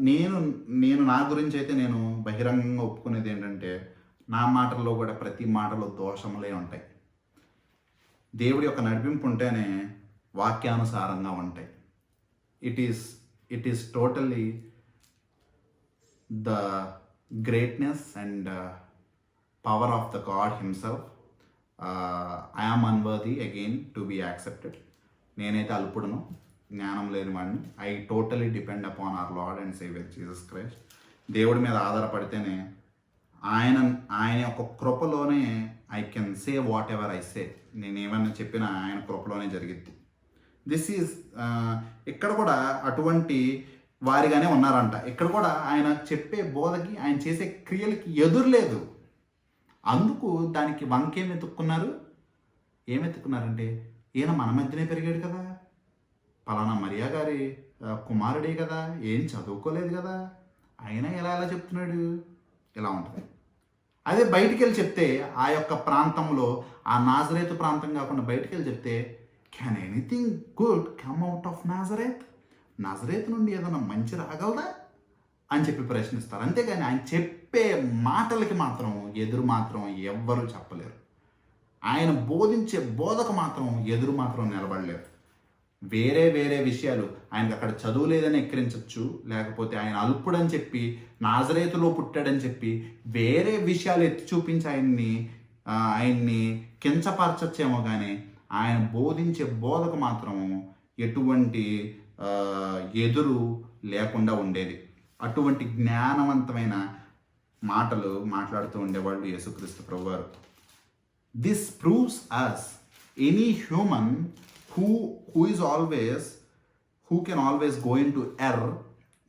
నేను నా గురించి అయితే నేను బహిరంగంగా ఒప్పుకునేది ఏంటంటే, నా మాటల్లో కూడా ప్రతి మాటలో దోషములే ఉంటాయి. దేవుడి యొక్క నడిపింపు ఉంటేనే వాక్యానుసారంగా ఉంటాయి. It is totally the greatness and power of the God himself. I am unworthy again to be accepted. నేనైతే అల్పుడును, జ్ఞానం లేని వాడిని. I totally depend upon our Lord and Savior Jesus Christ. దేవుడి మీద ఆధారపడితేనే, ఆయన యొక్క కృపలోనే I can say whatever I say. నేను ఏమన్నా చెప్పినా ఆయన కృపలోనే జరిగిద్ది. ఇక్కడ కూడా అటువంటి వారిగానే ఉన్నారంట. ఇక్కడ కూడా ఆయన చెప్పే బోధకి, ఆయన చేసే క్రియలకి ఎదురులేదు. అందుకు దానికి వంకేం ఎత్తుక్కున్నారు? ఏమెత్తుకున్నారంటే, ఈయన మన మధ్యనే పెరిగాడు కదా, పలానా మరియా గారి కుమారుడే కదా, ఏం చదువుకోలేదు కదా, అయినా ఎలా చెప్తున్నాడు, ఇలా ఉంటుంది. అదే బయటికి వెళ్ళి చెప్తే ఆ యొక్క ప్రాంతంలో, ఆ నాజరేతు ప్రాంతం కాకుండా బయటికి వెళ్ళి చెప్తే, can anything good come out of Nazareth, Nazareth నుండి ఏదైనా మంచి రాగలదా అని చెప్పి ప్రశ్నిస్తారు. అంతేగాని ఆయన చెప్పే మాటలకి మాత్రం ఎదురు మాత్రం ఎవ్వరూ చెప్పలేరు. ఆయన బోధించే బోధకు మాత్రం ఎదురు మాత్రం నిలబడలేరు. వేరే వేరే విషయాలు, ఆయనకు అక్కడ చదువు లేదని ఎక్కిరించవచ్చు, లేకపోతే ఆయన అల్పుడని చెప్పి నాజరేతులో పుట్టాడని చెప్పి వేరే విషయాలు ఎత్తి చూపించి ఆయన్ని కించపరచచ్చేమో, కానీ ఆయన బోధించే బోధకు మాత్రం ఎటువంటి ఎదురు లేకుండా ఉండేది. అటువంటి జ్ఞానవంతమైన మాటలు మాట్లాడుతూ ఉండేవాళ్ళు యేసుక్రీస్తు ప్రభువారు. This proves us any human who can always go into error.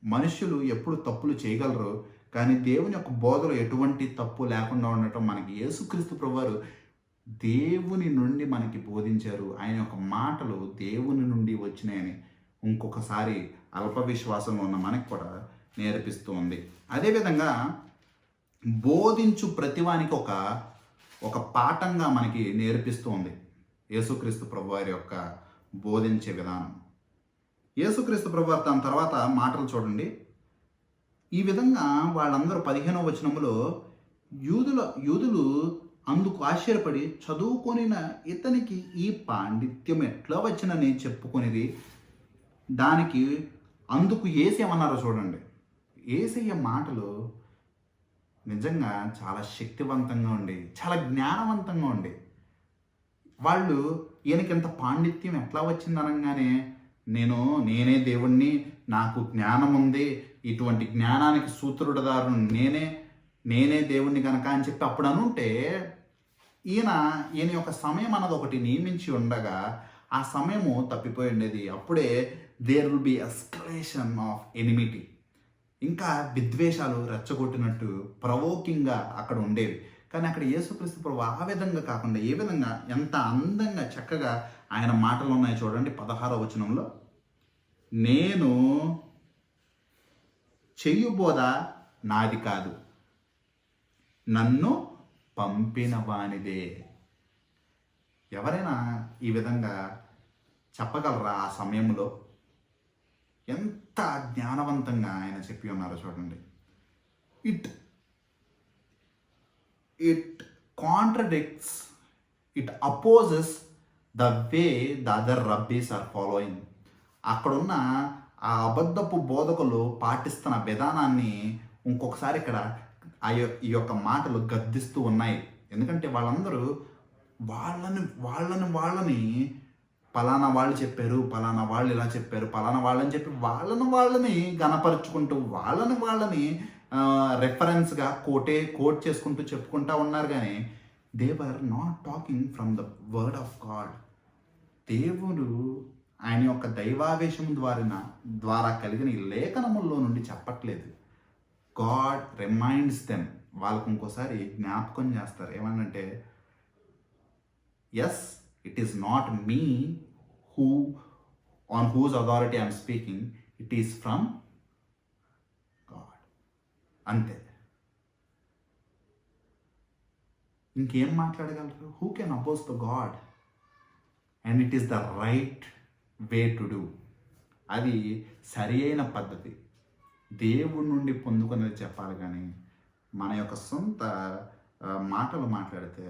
మనుషులు ఎప్పుడు తప్పులు చేయగలరు, కానీ దేవుని యొక్క బోధలో ఎటువంటి తప్పు లేకుండా ఉండటం మనకి యేసుక్రీస్తు ప్రభువారు దేవుని నుండి మనకి బోధించారు. ఆయన యొక్క మాటలు దేవుని నుండి వచ్చినాయని ఇంకొకసారి అల్ప విశ్వాసంలో ఉన్న మనకి కూడా నేర్పిస్తూ ఉంది. అదేవిధంగా బోధించు ప్రతివానికి ఒక పాఠంగా మనకి నేర్పిస్తూ ఉంది యేసుక్రీస్తు ప్రభువారి యొక్క బోధించే విధానం. యేసుక్రీస్తు ప్రభువారు తన తర్వాత మాటలు చూడండి. ఈ విధంగా వాళ్ళందరూ 15వ వచనములో యూదులు అందుకు ఆశ్చర్యపడి, చదువుకొనిన ఇతనికి ఈ పాండిత్యం ఎట్లా వచ్చినని చెప్పుకొనిది. దానికి అందుకు యేసేమన్నారో చూడండి. యేసయ్య మాటలు నిజంగా చాలా శక్తివంతంగా ఉండి, చాలా జ్ఞానవంతంగా ఉండి, వాళ్ళు ఈయనకి ఎంత పాండిత్యం ఎట్లా వచ్చింది అనగానే, నేనే దేవుణ్ణి, నాకు జ్ఞానం ఉంది, ఇటువంటి జ్ఞానానికి సూత్రుడదారు నేనే దేవుణ్ణి కనుక అని చెప్పి అప్పుడు అనుంటే, ఈయన యొక్క సమయం అన్నది ఒకటి నియమించి ఉండగా ఆ సమయము తప్పిపోయి ఉండేది. అప్పుడే there will be escalation of enmity, ఇంకా విద్వేషాలు రెచ్చగొట్టినట్టు ప్రవోకింగ్గా అక్కడ ఉండేవి. కానీ అక్కడ యేసుక్రీస్తు ప్రభు ఆ విధంగా కాకుండా ఏ విధంగా ఎంత అందంగా చక్కగా ఆయన మాటలు ఉన్నాయి చూడండి. 16వ వచనంలో, నేను చెయ్యుబోధ నాది కాదు, నన్ను పంపిన వానిదే. ఎవరైనా ఈ విధంగా చెప్పగలరా? ఆ సమయంలో ఎంత జ్ఞానవంతంగా ఆయన చెప్పి ఉన్నారో చూడండి. It contradicts, it opposes the way the other rabbis are following. అక్కడున్న ఆ అబద్ధపు బోధకులు పాటిస్తున్న విధానాన్ని ఇంకొకసారి ఇక్కడ ఈ యొక్క మాటలు గద్దిస్తూ ఉన్నాయి. ఎందుకంటే వాళ్ళందరూ వాళ్ళని పలానా వాళ్ళు చెప్పారు, పలానా వాళ్ళు ఇలా చెప్పారు, పలానా వాళ్ళని చెప్పి వాళ్ళని గణపరుచుకుంటూ వాళ్ళని రెఫరెన్స్గా కోట్ చేసుకుంటూ చెప్పుకుంటూ ఉన్నారు. కానీ they were not talking from the word of God. దేవుడు ఆయన యొక్క దైవావేశం ద్వారా కలిగిన ఈ లేఖనముల్లో నుండి చెప్పట్లేదు. God reminds them. వాళ్ళకు ఇంకోసారి జ్ఞాపకం చేస్తారు. ఏమనంటే, yes, it is not me on whose authority I am speaking, it is from God. అంతే. ఇంకేం మాట్లాడగలరు? Who can oppose to God? And it is the right way to do. అది సరి అయిన పద్ధతి. దేవుడి నుండి పొందుకునేది చెప్పాలి, కానీ మన యొక్క సొంత మాటలు మాట్లాడితే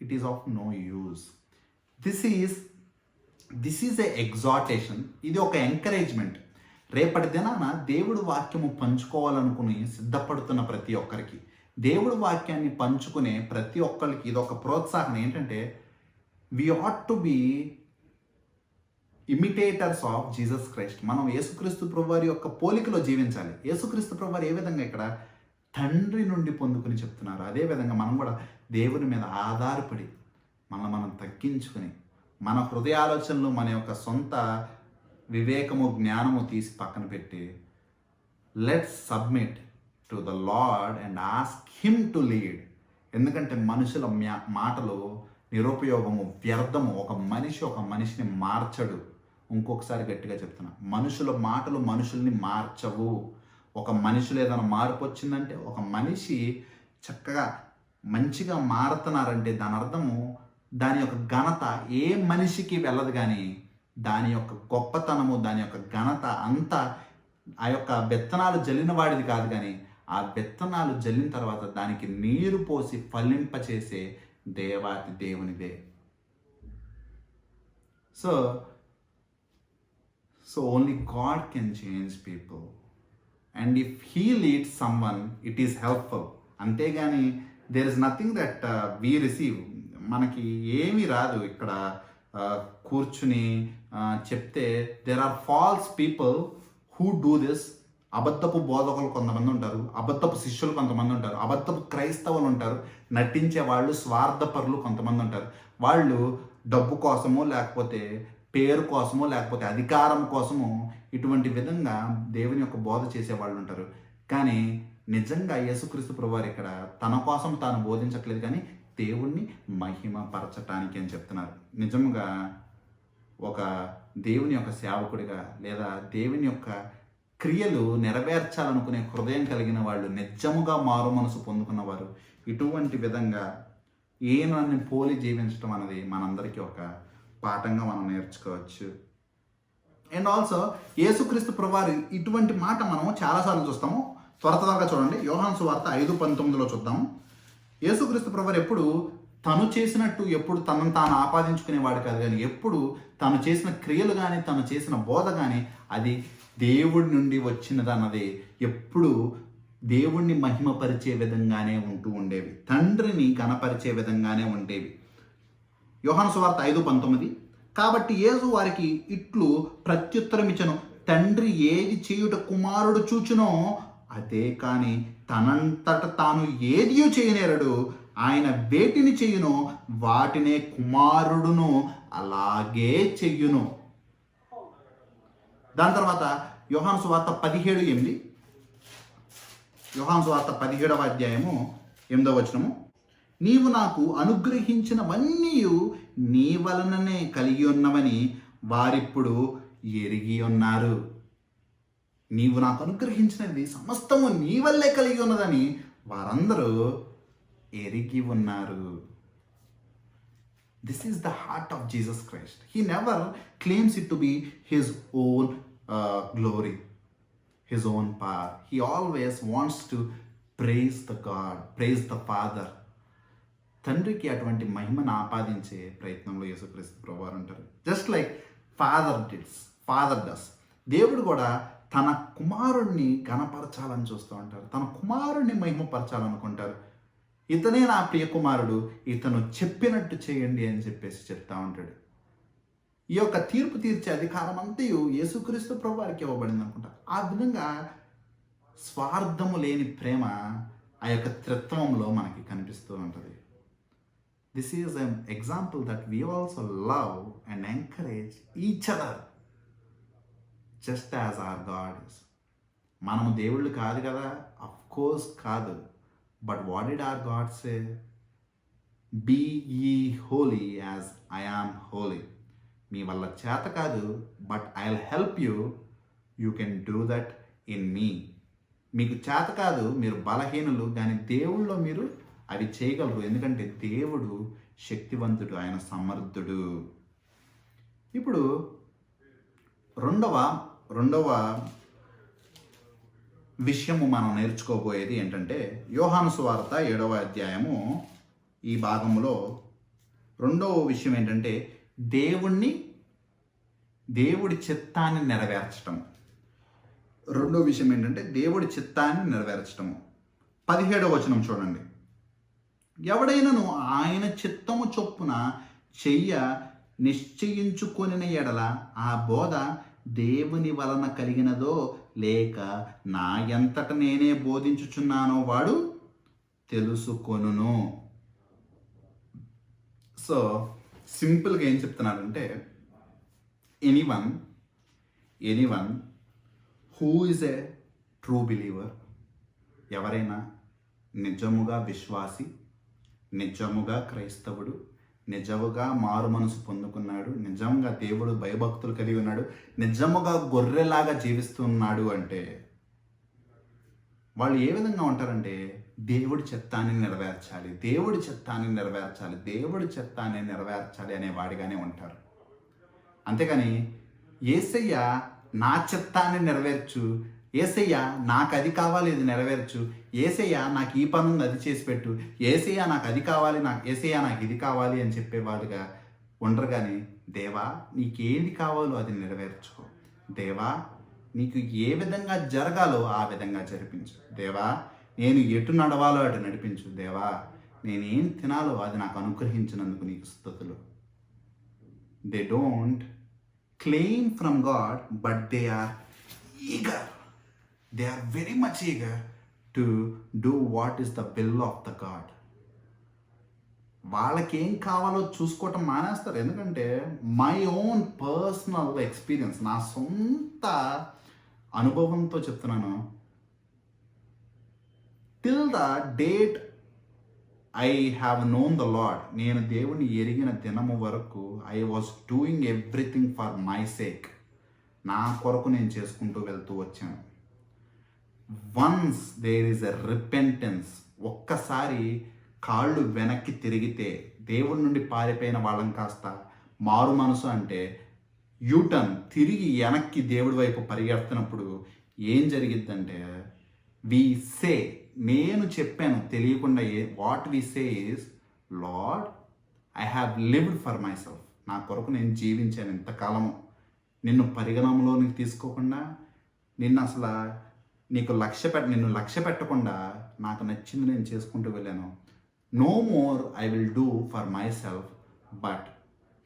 it is of no use. This is a exhortation. ఇది ఒక ఎంకరేజ్మెంట్. రేపటి దినాన దేవుడు వాక్యము పంచుకోవాలనుకుని సిద్ధపడుతున్న ప్రతి ఒక్కరికి, దేవుడు వాక్యాన్ని పంచుకునే ప్రతి ఒక్కరికి ఇది ఒక ప్రోత్సాహం. ఏంటంటే, we ought to be imitators of Jesus Christ. మనం యేసుక్రీస్తు ప్రభువారి యొక్క పోలికలో జీవించాలి. యేసుక్రీస్తు ప్రభువారు ఏ విధంగా ఇక్కడ తండ్రి నుండి పొందుకుని చెప్తున్నారు, అదేవిధంగా మనం కూడా దేవుని మీద ఆధారపడి మనం తగ్గించుకుని మన హృదయాలోచనలు, మన యొక్క సొంత వివేకము, జ్ఞానము తీసి పక్కన పెట్టి, let's submit to the lord and ask him to lead. ఎందుకంటే మనుషుల మాటలు నిరుపయోగము, వ్యర్థము. ఒక మనిషిని మార్చడు. ఇంకొకసారి గట్టిగా చెప్తున్నా, మనుషుల మాటలు మనుషుల్ని మార్చవు. ఒక మనిషిలో ఏదైనా మార్పు వచ్చిందంటే, ఒక మనిషి చక్కగా మంచిగా మారుతున్నారంటే దాని అర్థము దాని యొక్క ఘనత ఏ మనిషికి వెళ్ళదు, కానీ దాని యొక్క గొప్పతనము, దాని యొక్క ఘనత అంతా ఆ యొక్క విత్తనాలు జల్లిన వాడిది కాదు, కానీ ఆ విత్తనాలు జల్లిన తర్వాత దానికి నీరు పోసి ఫలింపచేసే దేవాతి దేవునిదే. So only God can change people, and if he leads someone it is helpful. అంతేగాని there is nothing that we receive. మనకి ఏమీ రాదు ఇక్కడ కూర్చుని చెప్తే. There are false people who do this. అబద్ధపు బోధకులు కొంతమంది ఉంటారు, అబద్ధపు శిష్యులు కొంతమంది ఉంటారు, అబద్ధపు క్రైస్తవులు ఉంటారు, నటించే వాళ్ళు, స్వార్థపరులు కొంతమంది ఉంటారు. వాళ్ళు డబ్బు కోసమో లేకపోతే పేరు కోసమో లేకపోతే అధికారం కోసమో ఇటువంటి విధంగా దేవుని యొక్క బోధ చేసే వాళ్ళు ఉంటారు. కానీ నిజంగా యేసుక్రీస్తు ప్రభువారు ఇక్కడ తన కోసం తాను బోధించట్లేదు, కానీ దేవుణ్ణి మహిమపరచటానికి అని చెప్తున్నారు. నిజంగా ఒక దేవుని యొక్క సేవకుడిగా లేదా దేవుని యొక్క క్రియలు నెరవేర్చాలనుకునే హృదయం కలిగిన వాళ్ళు, నిజముగా మారు మనసు పొందుకున్నవారు ఇటువంటి విధంగా ఈయనని పోలి జీవించడం అనేది మనందరికీ ఒక పాఠంగా మనం నేర్చుకోవచ్చు. అండ్ ఆల్సో యేసుక్రీస్తు ప్రభువారు ఇటువంటి మాట మనం చాలాసార్లు చూస్తాము. త్వరగా చూడండి, యోహాను సువార్త 5:19 చూద్దాము. యేసుక్రీస్తు ప్రభువారు ఎప్పుడు తను చేసినట్టు ఎప్పుడు తనను తాను ఆపాదించుకునేవాడు కాదు, కానీ ఎప్పుడు తను చేసిన క్రియలు కానీ తను చేసిన బోధ కానీ అది దేవుడి నుండి వచ్చినదన్నది ఎప్పుడు దేవుణ్ణి మహిమపరిచే విధంగానే ఉంటూ ఉండేవి, తండ్రిని ఘనపరిచే విధంగానే ఉండేవి. యోహాను సువార్త 5:19 కాబట్టి యేసు వారికి ఇట్లు ప్రత్యుత్తరం ఇచ్చను, తండ్రి ఏది చేయుట కుమారుడు చూచునో అదే కానీ తనంతట తాను ఏదియూ చేయనేరడు. ఆయన వేటిని చెయ్యునో వాటినే కుమారుడును అలాగే చెయ్యును. దాని తర్వాత యోహాను సువార్త 17:8, యోహాను సువార్త 17వ అధ్యాయము 8వ వచనము, నీవు నాకు అనుగ్రహించినవన్నీ నీ వలననే కలిగి ఉన్నవని వారిప్పుడు ఎరిగి ఉన్నారు. నీవు నాకు అనుగ్రహించినది సమస్తము నీ వల్లే కలిగి ఉన్నదని వారందరూ ఎరిగి ఉన్నారు. This is the heart of Jesus Christ. He never claims it to be his own glory, his own power. He always wants to praise the God, praise the Father. తండ్రికి అటువంటి మహిమను ఆపాదించే ప్రయత్నంలో యేసుక్రీస్తు ప్రభువారు ఉంటారు. Just like father does. దేవుడు కూడా తన కుమారుణ్ణి ఘనపరచాలని చూస్తూ ఉంటారు, తన కుమారుణ్ణి మహిమపరచాలనుకుంటారు. ఇతనే నా ప్రియ కుమారుడు, ఇతను చెప్పినట్టు చేయండి అని చెప్పేసి చెప్తా ఉంటాడు. ఈ యొక్క తీర్పు తీర్చే అధికారం అంతయు యేసుక్రీస్తు ప్రభువారికి ఇవ్వబడింది అనుకుంటా. ఆ విధంగా స్వార్థము లేని ప్రేమ ఆ యొక్క త్రిత్వంలో మనకి కనిపిస్తూ ఉంటుంది. This is an example that we also love and encourage each other just as our God is. మనము దేవుళ్ళు కాదు కదా, అఫ్ కోర్స్ కాదు. But what did our God say? Be ye holy as I am holy. మీ వల్ల చేత కాదు, but I'll help you. You can do that in me. మీకు చేత కాదు, మీరు బలహీనులు, కానీ దేవుళ్ళో మీరు అవి చేయగలరు. ఎందుకంటే దేవుడు శక్తివంతుడు, ఆయన సమర్థుడు. ఇప్పుడు రెండవ విషయము మనం నేర్చుకోబోయేది ఏంటంటే, యోహాను సువార్త 7వ అధ్యాయము ఈ భాగంలో రెండవ విషయం ఏంటంటే దేవుడి చిత్తాన్ని నెరవేర్చటం. రెండో విషయం ఏంటంటే దేవుడి చిత్తాన్ని నెరవేర్చటము. 17వ వచనం చూడండి, ఎవడైనను ఆయన చిత్తము చొప్పున చెయ్య నిశ్చయించుకొనిన ఎడల ఆ బోధ దేవుని వలన కలిగినదో లేక నా ఎంతట నేనే బోధించుచున్నానో వాడు తెలుసుకొనును. సో సింపుల్గా ఏం చెప్తున్నారంటే, anyone who is a true believer, ఎవరైనా నిజముగా విశ్వాసి, నిజముగా క్రైస్తవుడు, నిజముగా మారు మనసు పొందుకున్నాడు, నిజంగా దేవుడు భయభక్తులు కలిగి ఉన్నాడు, నిజముగా గొర్రెలాగా జీవిస్తున్నాడు అంటే వాళ్ళు ఏ విధంగా ఉంటారంటే దేవుడి చిత్తాన్ని నెరవేర్చాలి, దేవుడి చిత్తాన్ని నెరవేర్చాలి, దేవుడి చిత్తాన్ని నెరవేర్చాలి అనే వాడిగానే ఉంటారు. అంతేగాని యేసయ్య నా చిత్తాన్ని నెరవేర్చు, యేసయ్య నాకు అది కావాలి ఇది నెరవేర్చు, యేసయ్య నాకు ఈ పని ఉంది అది చేసి పెట్టు, యేసయ్య నాకు అది కావాలి, యేసయ్య నాకు ఇది కావాలి అని చెప్పేవాళ్ళుగా ఉండరు. కానీ దేవా నీకేది కావాలో అది నెరవేర్చుకో, దేవా నీకు ఏ విధంగా జరగాలో ఆ విధంగా జరిపించు, దేవా నేను ఎటు నడవాలో అటు నడిపించు, దేవా నేనేం తినాలో అది నాకు అనుగ్రహించినందుకు నీకు స్తుతులు. They don't claim from God, but they are eager. They are very much eager to do what is the will of the God. వాళ్ళకి ఏం కావాలో చూసుకోవటం మానేస్తారు. ఎందుకంటే మై ఓన్ పర్సనల్ ఎక్స్పీరియన్స్, నా సొంత అనుభవంతో చెప్తున్నాను. Till the date I have known the Lord, నేను దేవుని ఎరిగిన దినము వరకు I was doing everything for my sake, నా కొరకు నేను చేసుకుంటూ వెళ్తూ వచ్చాను. Once there is a repentance, ఒక్కసారి కాళ్ళు వెనక్కి తిరిగితే దేవుడి నుండి పారిపోయిన వాళ్ళం కాస్త మారు మనసు అంటే యూటర్న్ తిరిగి వెనక్కి దేవుడి వైపు పరిగెడుతున్నప్పుడు ఏం జరిగిద్దంటే వి సే, నేను చెప్పాను తెలియకుండా, what we say is lord I have lived for myself, నా కొరకు నేను జీవించాను ఇంతకాలము, నిన్ను పరిగణంలోనికి తీసుకోకుండా, నిన్ను అసలు నిన్ను లక్ష్య పెట్టకుండా నాకు నచ్చింది నేను చేసుకుంటూ వెళ్ళాను. No more I will do for myself but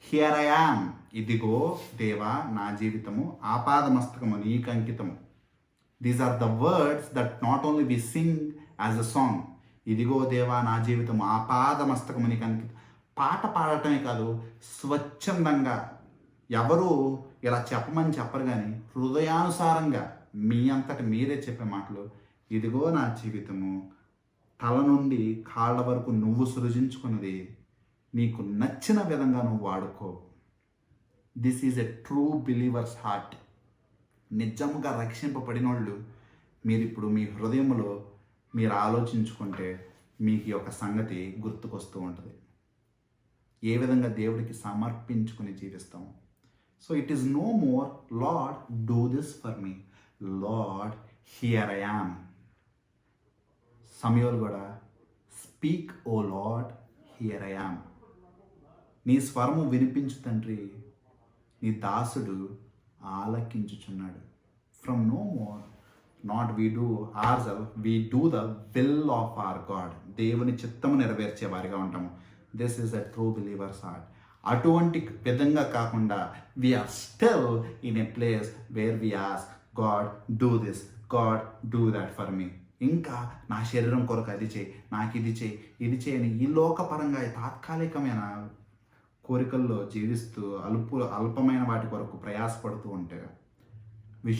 here I am, ఇదిగో దేవా నా జీవితము ఆపాదమస్తకము నీకు అంకితము. These are the words that not only we sing as a song. ఇదిగో దేవా నా జీవితం ఆపాదమస్తకము నీకు అంకితం. పాట పాడటమే కాదు, స్వచ్ఛందంగా ఎవరు ఇలా చెప్పమని చెప్పరు, కానీ హృదయానుసారంగా మీ అంతటి మీరే చెప్పే మాటలు. ఇదిగో నా జీవితము తల నుండి కాళ్ళ వరకు నువ్వు సృజించుకున్నది, నీకు నచ్చిన విధంగా నువ్వు వాడుకో. This is a true believer's heart. నిజంగా రక్షింపబడిన వాళ్ళు మీరు ఇప్పుడు మీ హృదయంలో మీరు ఆలోచించుకుంటే మీకు ఈ యొక్క సంగతి గుర్తుకొస్తూ ఉంటుంది, ఏ విధంగా దేవుడికి సమర్పించుకుని జీవిస్తాము. So it is no more Lord do this for me, Lord here I am. సమయంలో కూడా speak O Lord here I am. నీ స్వరము వినిపించు తండ్రి, నీ దాసుడు ఆలకించుచున్నాడు. From no more not we do our self, we do the will of our God. దేవుని చిత్తము నెరవేర్చే వారిగా ఉంటాము. This is a true believer's heart. అటువంటి విధంగా కాకుండా we're still in a place where we ask God do this, God do that for me. ఇంకా నా శరీరం కొరకు అది చేయి, నాకు ఇది చేయి, ఇది చేయని ఈ లోకపరంగా తాత్కాలికమైన కోరికల్లో జీవిస్తూ అల్పమైన వాటి కొరకు ప్రయాసపడుతూ ఉంటే we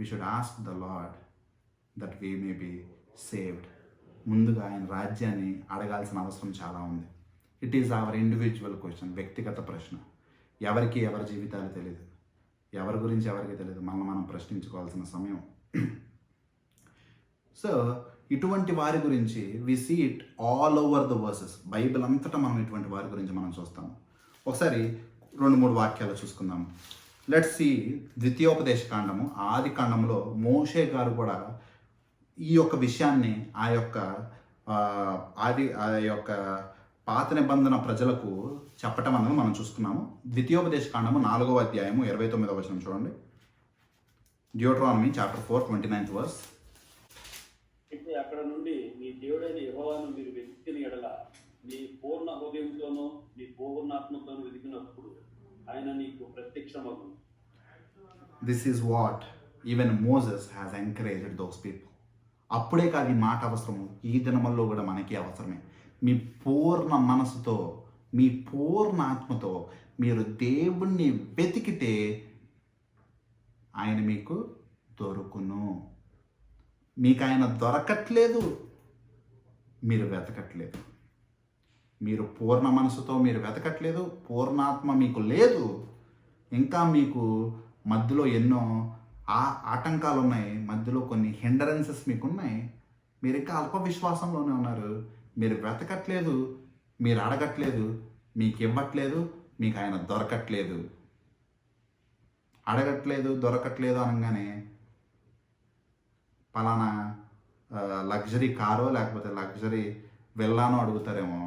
should ask the Lord that we may be saved. ముందుగా ఆయన రాజ్యాన్ని అడగాల్సిన అవసరం చాలా ఉంది. It is our individual question, వ్యక్తిగత ప్రశ్న. ఎవరికి ఎవరి జీవితాలు తెలియదు, ఎవరి గురించి ఎవరికి తెలియదు, మనం ప్రశ్నించుకోవాల్సిన సమయం. సో ఇటువంటి వారి గురించి we see it all over the verses. Bible అంతటా మనం ఇటువంటి వారి గురించి మనం చూస్తాము. ఒకసారి 2-3 వాక్యాలు చూసుకుందాం. లెట్స్ సీ ద్వితీయోపదేశ కాండము, ఆది కాండంలో మోషే గారు కూడా ఈ యొక్క విషయాన్ని ఆ యొక్క పాత నిబంధన ప్రజలకు చెప్పటం అనేది మనం చూసుకున్నాము. ద్వితీయోపదేశ కాండము 4వ అధ్యాయము 29వ వచనం చూడండి. Deuteronomy chapter 4:29 verse. అక్కడ నుండి నీ దేవుడైన యెహోవాను మీరు వెతికిన ఎడల నీ పూర్ణ హృదయంతోనూ నీ పూర్ణాత్మతోనూ వెతికినప్పుడు ఆయన నీకు ప్రత్యక్షమగును. This is what even Moses has encouraged those people. అప్పుడే కాదు ఈ మాట అవసరము, ఈ దినముల్లో కూడా మనకి అవసరమే. మీ పూర్ణ మనసుతో, మీ పూర్ణ ఆత్మతో మీరు దేవుణ్ణి వెతికితే ఆయన మీకు దొరుకును. మీకు ఆయన దొరకట్లేదు, మీరు వెతకట్లేదు. మీరు పూర్ణ మనసుతో మీరు వెతకట్లేదు. పూర్ణాత్మ మీకు లేదు. ఇంకా మీకు మధ్యలో ఎన్నో ఆటంకాలు ఉన్నాయి. మధ్యలో కొన్ని హిండరెన్సెస్ మీకు ఉన్నాయి. మీరు ఇంకా అల్ప విశ్వాసంలోనే ఉన్నారు. మీరు వెతకట్లేదు, మీరు అడగట్లేదు, మీకు ఇవ్వట్లేదు, మీకు ఆయన దొరకట్లేదు. అడగట్లేదు, దొరకట్లేదు అనగానే పలానా లగ్జరీ కారో లేకపోతే లగ్జరీ వెళ్ళానో అడుగుతారేమో.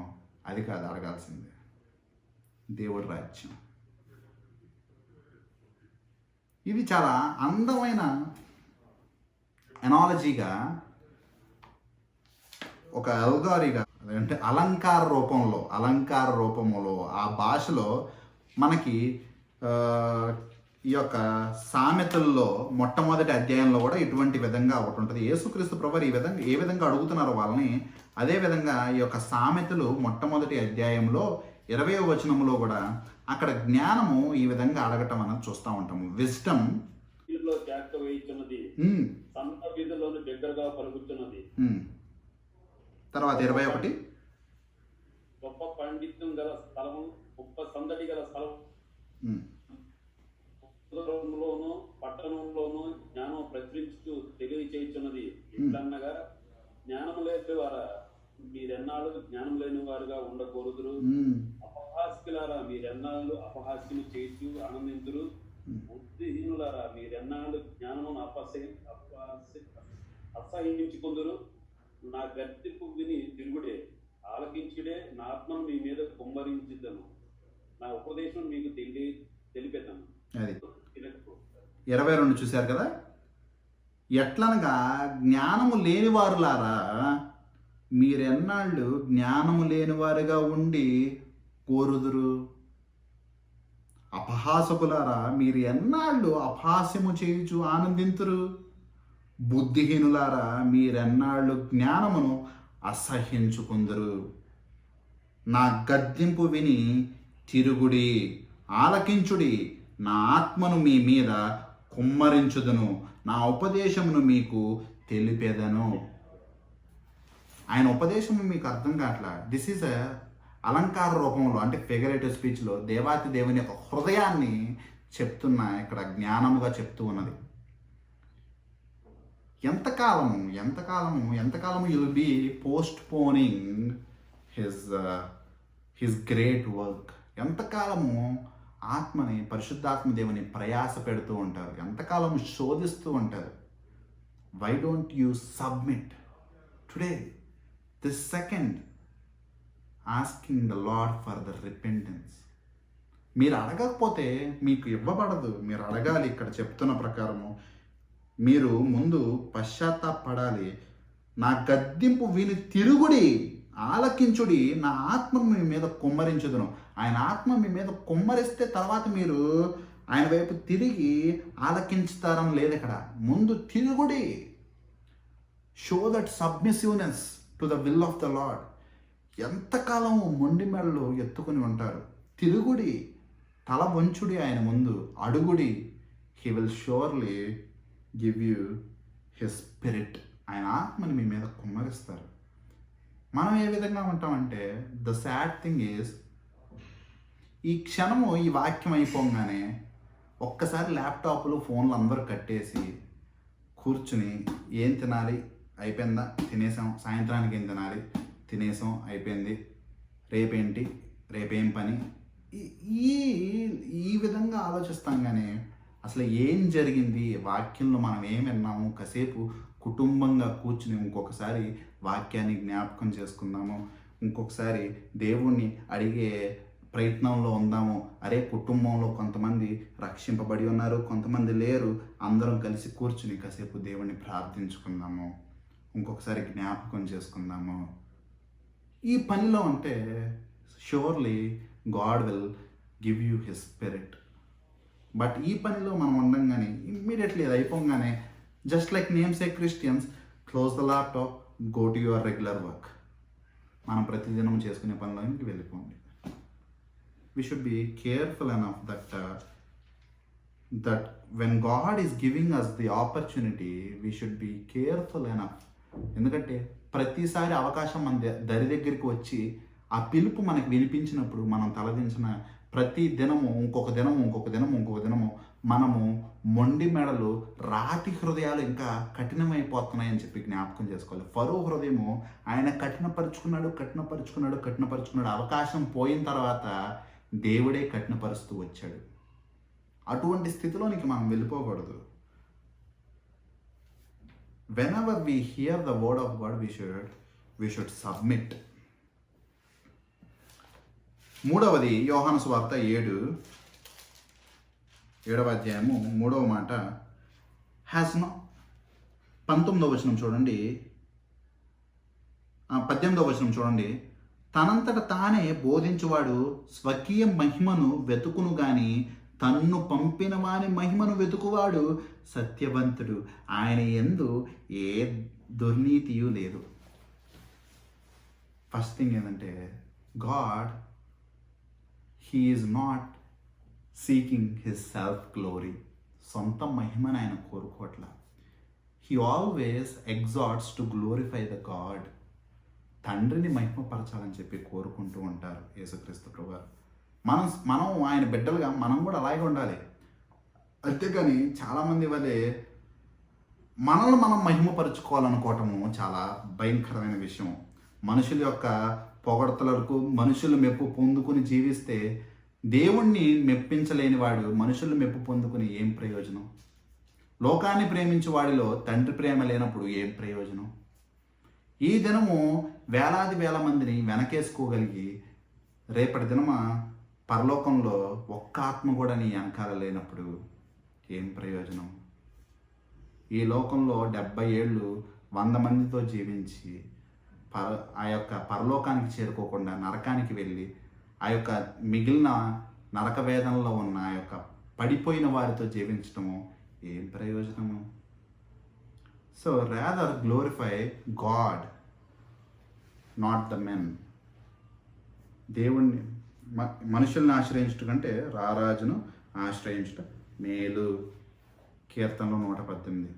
అది కాదు అడగాల్సింది, దేవుడి రాజ్యం. ఇది చాలా అందమైన ఎనాలజీగా, ఒక అల్గారీగా, అంటే అలంకార రూపంలో ఆ భాషలో మనకి ఈ యొక్క సామెతల్లో మొట్టమొదటి అధ్యాయంలో కూడా ఇటువంటి విధంగా ఒకటి ఉంటుంది. యేసుక్రీస్తు ప్రభువారు ఏ విధంగా అడుగుతున్నారో వాళ్ళని, అదే విధంగా ఈ యొక్క సామెతలు మొట్టమొదటి అధ్యాయంలో 20వ వచనంలో కూడా అక్కడ జ్ఞానము ఈ విధంగా అడగటం అనేది చూస్తూ ఉంటాము. విజ్డమ్ దగ్గరగా పలుకుతున్నది. తర్వాత 21 గొప్ప పండిత్యం గల స్థలము, గొప్ప సందడి గల స్థలం, పట్టణంలోను జ్ఞానం ప్రచురించు తెలియచేయుచున్నది. ఇట్లన్నగా జ్ఞానం లేని వారా మీరెన్నాళ్ళు జ్ఞానం లేని వారుగా ఉండకూడదురు. అపహాస్యులారా మీరెన్నాళ్ళు అపహాస్యము చేయించు ఆనందించురు. బుద్ధిహీనులారా మీరెన్నాళ్ళు జ్ఞానమును అసహించుకుందురు. నా గర్తింపు విని తిరుగుడే, ఆలకించుడే, నా ఆత్మను మీ మీద కుమ్మరించుదను, నా ఉపదేశం మీకు తెలిపేదను. అది 22 చూశారు కదా. ఎట్లనగా జ్ఞానము లేనివారులారా మీరెన్నాళ్ళు జ్ఞానము లేనివారుగా ఉండి కోరుదురు. అపహాసకులారా మీరు ఎన్నాళ్ళు అపహాస్యము చేయుచు ఆనందింతురు. బుద్ధిహీనులారా మీరెన్నాళ్ళు జ్ఞానమును అసహ్యించుకుందరు. నా గద్దింపు విని తిరుగుడి, ఆలకించుడి, నా ఆత్మను మీ మీద కుమ్మరించుదును, నా ఉపదేశమును మీకు తెలిపేదను. ఆయన ఉపదేశము మీకు అర్థం కావట్లా. దిస్ ఈజ్ అలంకార రూపంలో, అంటే ఫిగరేటివ్ స్పీచ్లో దేవాతి దేవుని యొక్క హృదయాన్ని చెప్తున్న ఇక్కడ జ్ఞానముగా చెప్తూ ఉన్నది. ఎంతకాలము you will be postponing his great work. ఎంతకాలము ఆత్మని, పరిశుద్ధాత్మ దేవుని ప్రయాస పెడుతూ ఉంటారు, ఎంతకాలము శోధిస్తూ ఉంటారు. Why don't you submit today, this second, asking the lord for the repentance. మీరు అడగకపోతే మీకు ఇవ్వబడదు. మీరు అడగాలి. ఇక్కడ చెప్తున్న ప్రకారము మీరు ముందు పశ్చాత్తాపడాలి. నా గద్దింపు విని తిరుగుడి, ఆలకించుడి, నా ఆత్మ మీ మీద కుమ్మరించుదును. ఆయన ఆత్మ మీ మీద కుమ్మరిస్తే తర్వాత మీరు ఆయన వైపు తిరిగి ఆలకించుతారని లేదు ఇక్కడ. ముందు తిరుగుడి. Show that submissiveness to the will of the Lord. ఎంతకాలం మొండి మెడలు ఎత్తుకుని ఉంటారు. తిరుగుడి, తల వంచుడి, ఆయన ముందు అడుగుడి. He will surely give you his spirit. ఆయన ఆత్మని మీ మీద కుమ్మరిస్తారు. మనం ఏ విధంగా ఉంటామంటే, ద సాడ్ థింగ్ ఈజ్, ఈ క్షణము ఈ వాక్యం అయిపోగానే ఒక్కసారి ల్యాప్టాప్లు ఫోన్లు అందరూ కట్టేసి కూర్చుని ఏం తినాలి, అయిపోయిందా, తినేసాం, సాయంత్రానికి ఏం తినాలి, తినేసాం, అయిపోయింది, రేపేంటి, రేపేం పని, ఈ విధంగా ఆలోచిస్తాం. కానీ అసలు ఏం జరిగింది, వాక్యంలో మనం ఏం విన్నాము, కాసేపు కుటుంబంగా కూర్చుని ఇంకొకసారి వాక్యాన్ని జ్ఞాపకం చేసుకుందాము, ఇంకొకసారి దేవుణ్ణి అడిగే ప్రయత్నంలో ఉందాము. అరే, కుటుంబంలో కొంతమంది రక్షింపబడి ఉన్నారు, కొంతమంది లేరు, అందరం కలిసి కూర్చుని కాసేపు దేవుణ్ణి ప్రార్థించుకుందాము, ఇంకొకసారి జ్ఞాపకం చేసుకుందాము. ఈ పనిలో ఉంటే surely God will give you his spirit. But ఈ పనిలో మనం ఉండంగానే ఇమ్మీడియట్లీ అది అయిపోగానే, just like name sake Christians, close the laptop, go to your regular work. మనం ప్రతిదినం చేసుకునే పనిలోకి వెళ్ళిపోండి. We should be careful enough that when God is giving us the opportunity, we should be careful enough ఎందుకంటే ప్రతిసారి అవకాశం మన దరి దగ్గరికి వచ్చి ఆ పిలుపు మనకు వినిపించినప్పుడు మనం తలదించిన ప్రతి దినము ఇంకొక దినము మనము మొండి మెడలు రాతి హృదయాలు ఇంకా కఠినమైపోతున్నాయని చెప్పి జ్ఞాపకం చేసుకోవాలి. ఫరో హృదయము ఆయన కఠినపరుచుకున్నాడు. అవకాశం పోయిన తర్వాత దేవుడే కఠినపరుస్తూ వచ్చాడు. అటువంటి స్థితిలోనికి మనం వెళ్ళిపోకూడదు. Whenever we hear the word of God, we should submit. మూడవది యోహాను సువార్త 7వ అధ్యాయము 3వ మాట, హ్యాస్ నో 19వ వచనం చూడండి, 18వ వచనం చూడండి. తనంతట తానే బోధించువాడు స్వకీయ మహిమను వెతుకును గాని తన్ను పంపిన వాని మహిమను వెతుకువాడు సత్యవంతుడు, ఆయన యందు ఏ దుర్నీతియు లేదు. ఫస్ట్ థింగ్ ఏంటంటే, God he is not seeking his self glory. సొంత మహిమను ఆయన కోరుకోవట్ల. He always exhorts to glorify the God. తండ్రిని మహిమపరచాలని చెప్పి కోరుకుంటూ ఉంటారు యేసుక్రీస్తు ప్రభువారు. మనం ఆయన బిడ్డలుగా మనం కూడా అలాగే ఉండాలి. అంతేగాని చాలామంది వల్లే మనల్ని మనం మహిమపరుచుకోవాలనుకోవటము చాలా భయంకరమైన విషయం. మనుషుల యొక్క పొగడతలకు మనుషులు మెప్పు పొందుకుని జీవిస్తే దేవుణ్ణి మెప్పించలేని వాడు మనుషులు మెప్పు పొందుకుని ఏం ప్రయోజనం? లోకాన్ని ప్రేమించే వాడిలో తండ్రి ప్రేమ లేనప్పుడు ఏం ప్రయోజనం? ఈ దినము వేలాది వేల మందిని వెనకేసుకోగలిగి రేపటి దినమ పరలోకంలో ఒక్క ఆత్మ కూడా నీ వెనకాల లేనప్పుడు ఏం ప్రయోజనం? ఈ లోకంలో 70 ఏళ్ళు 100 మందితో జీవించి ఆ యొక్క పరలోకానికి చేరుకోకుండా నరకానికి వెళ్ళి ఆ యొక్క మిగిలిన నరక వేదనలో ఉన్న ఆ యొక్క పడిపోయిన వారితో జీవించటము ఏం ప్రయోజనము? So rather glorify God, not the men. దేవుణ్ణి మనుషుల్ని ఆశ్రయించటం కంటే రారాజును ఆశ్రయించటం మేలు. కీర్తనలో 118.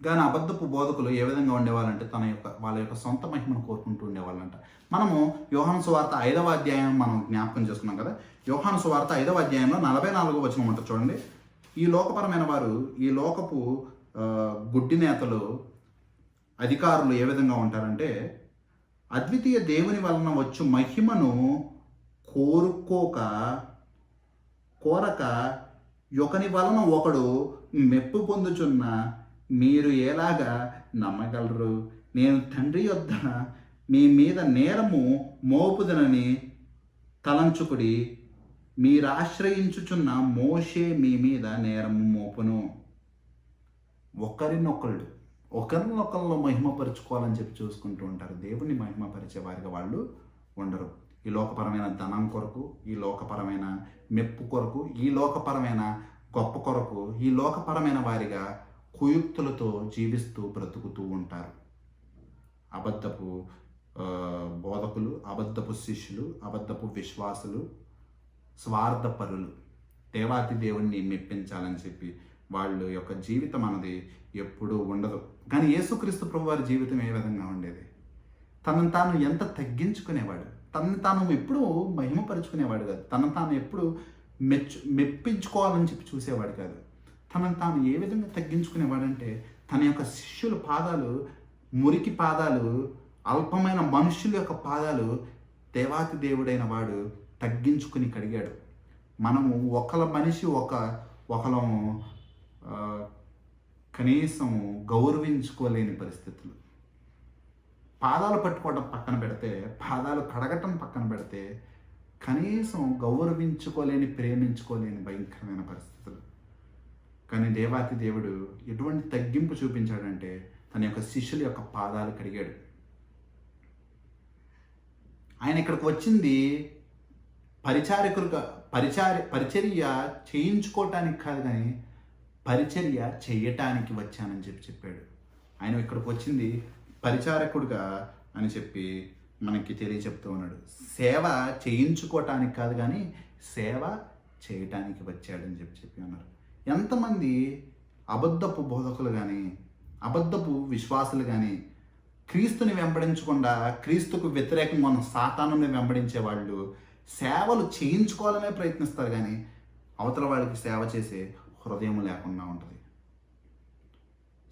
కానీ అబద్ధపు బోధకులు ఏ విధంగా ఉండేవాళ్ళంటే వాళ్ళ యొక్క సొంత మహిమను కోరుకుంటూ ఉండేవాళ్ళంట. మనము యోహాను సువార్త 5వ అధ్యాయం మనం జ్ఞాపకం చేసుకున్నాం కదా. యోహాను సువార్త 5వ అధ్యాయంలో 44వ వచనం ఉంటుంది చూడండి. ఈ లోకపరమైన వారు, ఈ లోకపు గుడ్డి నేతలు, అధికారులు ఏ విధంగా ఉంటారంటే, అద్వితీయ దేవుని వలన వచ్చు మహిమను కోరక ఒకని వలన ఒకడు మెప్పు పొందుచున్న మీరు ఎలాగా నమ్మగలరు? నేను తండ్రి యొద్ద మీ మీద నేరము మోపుదనని తలంచుకుడి, మీరు ఆశ్రయించుచున్న మోషే మీ మీద నేరము మోపును. ఒకరినొకరిలో మహిమపరుచుకోవాలని చెప్పి చూసుకుంటూ ఉంటారు. దేవుణ్ణి మహిమపరిచే వారిగా వాళ్ళు ఉండరు. ఈ లోకపరమైన ధనం కొరకు, ఈ లోకపరమైన మెప్పు కొరకు, ఈ లోకపరమైన గొప్ప కొరకు, ఈ లోకపరమైన వారిగా కుయుక్తులతో జీవిస్తూ బ్రతుకుతూ ఉంటారు. అబద్ధపు బోధకులు, అబద్ధపు శిష్యులు, అబద్ధపు విశ్వాసులు, స్వార్థపరులు, దేవాతి దేవుణ్ణి మెప్పించాలని చెప్పి వాళ్ళ యొక్క జీవితం అన్నది ఎప్పుడూ ఉండదు. కానీ యేసుక్రీస్తు ప్రభు వారి జీవితం ఏ విధంగా ఉండేది? తనను తాను ఎంత తగ్గించుకునేవాడు, తనను తాను ఎప్పుడు మహిమపరుచుకునేవాడు కాదు, తనను తాను ఎప్పుడు మెప్పించుకోవాలని చెప్పి చూసేవాడు కాదు. తనను తాను ఏ విధంగా తగ్గించుకునేవాడంటే, తన యొక్క శిష్యుల పాదాలు, మురికి పాదాలు, అల్పమైన మనుషుల యొక్క పాదాలు దేవాతి దేవుడైన వాడు తగ్గించుకుని కడిగాడు. మనము ఒకళ్ళ మనిషి ఒకళ్ళము కనీసం గౌరవించుకోలేని పరిస్థితులు. పాదాలు పట్టుకోవడం పక్కన పెడితే, పాదాలు కడగటం పక్కన పెడితే, కనీసం గౌరవించుకోలేని, ప్రేమించుకోలేని భయంకరమైన పరిస్థితులు. కానీ దేవాతి దేవుడు ఎటువంటి తగ్గింపు చూపించాడంటే, తన యొక్క శిష్యుల యొక్క పాదాలు కడిగాడు. ఆయన ఇక్కడికి వచ్చింది పరిచర్య చేయించుకోవటానికి కాదు, కానీ పరిచర్య చేయటానికి వచ్చానని చెప్పాడు. ఆయన ఇక్కడికి వచ్చింది పరిచారకుడుగా అని చెప్పి మనకి తెలియచెప్తూ ఉన్నాడు. సేవ చేయించుకోవటానికి కాదు, కానీ సేవ చేయటానికి వచ్చాడని చెప్పి ఉన్నారు. ఎంతమంది అబద్ధపు బోధకులు కానీ, అబద్ధపు విశ్వాసులు కానీ, క్రీస్తుని వెంబడించకుండా క్రీస్తుకు వ్యతిరేకంగా ఉన్న సాతానుని వెంబడించే వాళ్ళు సేవలు చేయించుకోవాలనే ప్రయత్నిస్తారు, కానీ అవతల వాళ్ళకి సేవ చేసే హృదయం లేకుండా ఉంటుంది.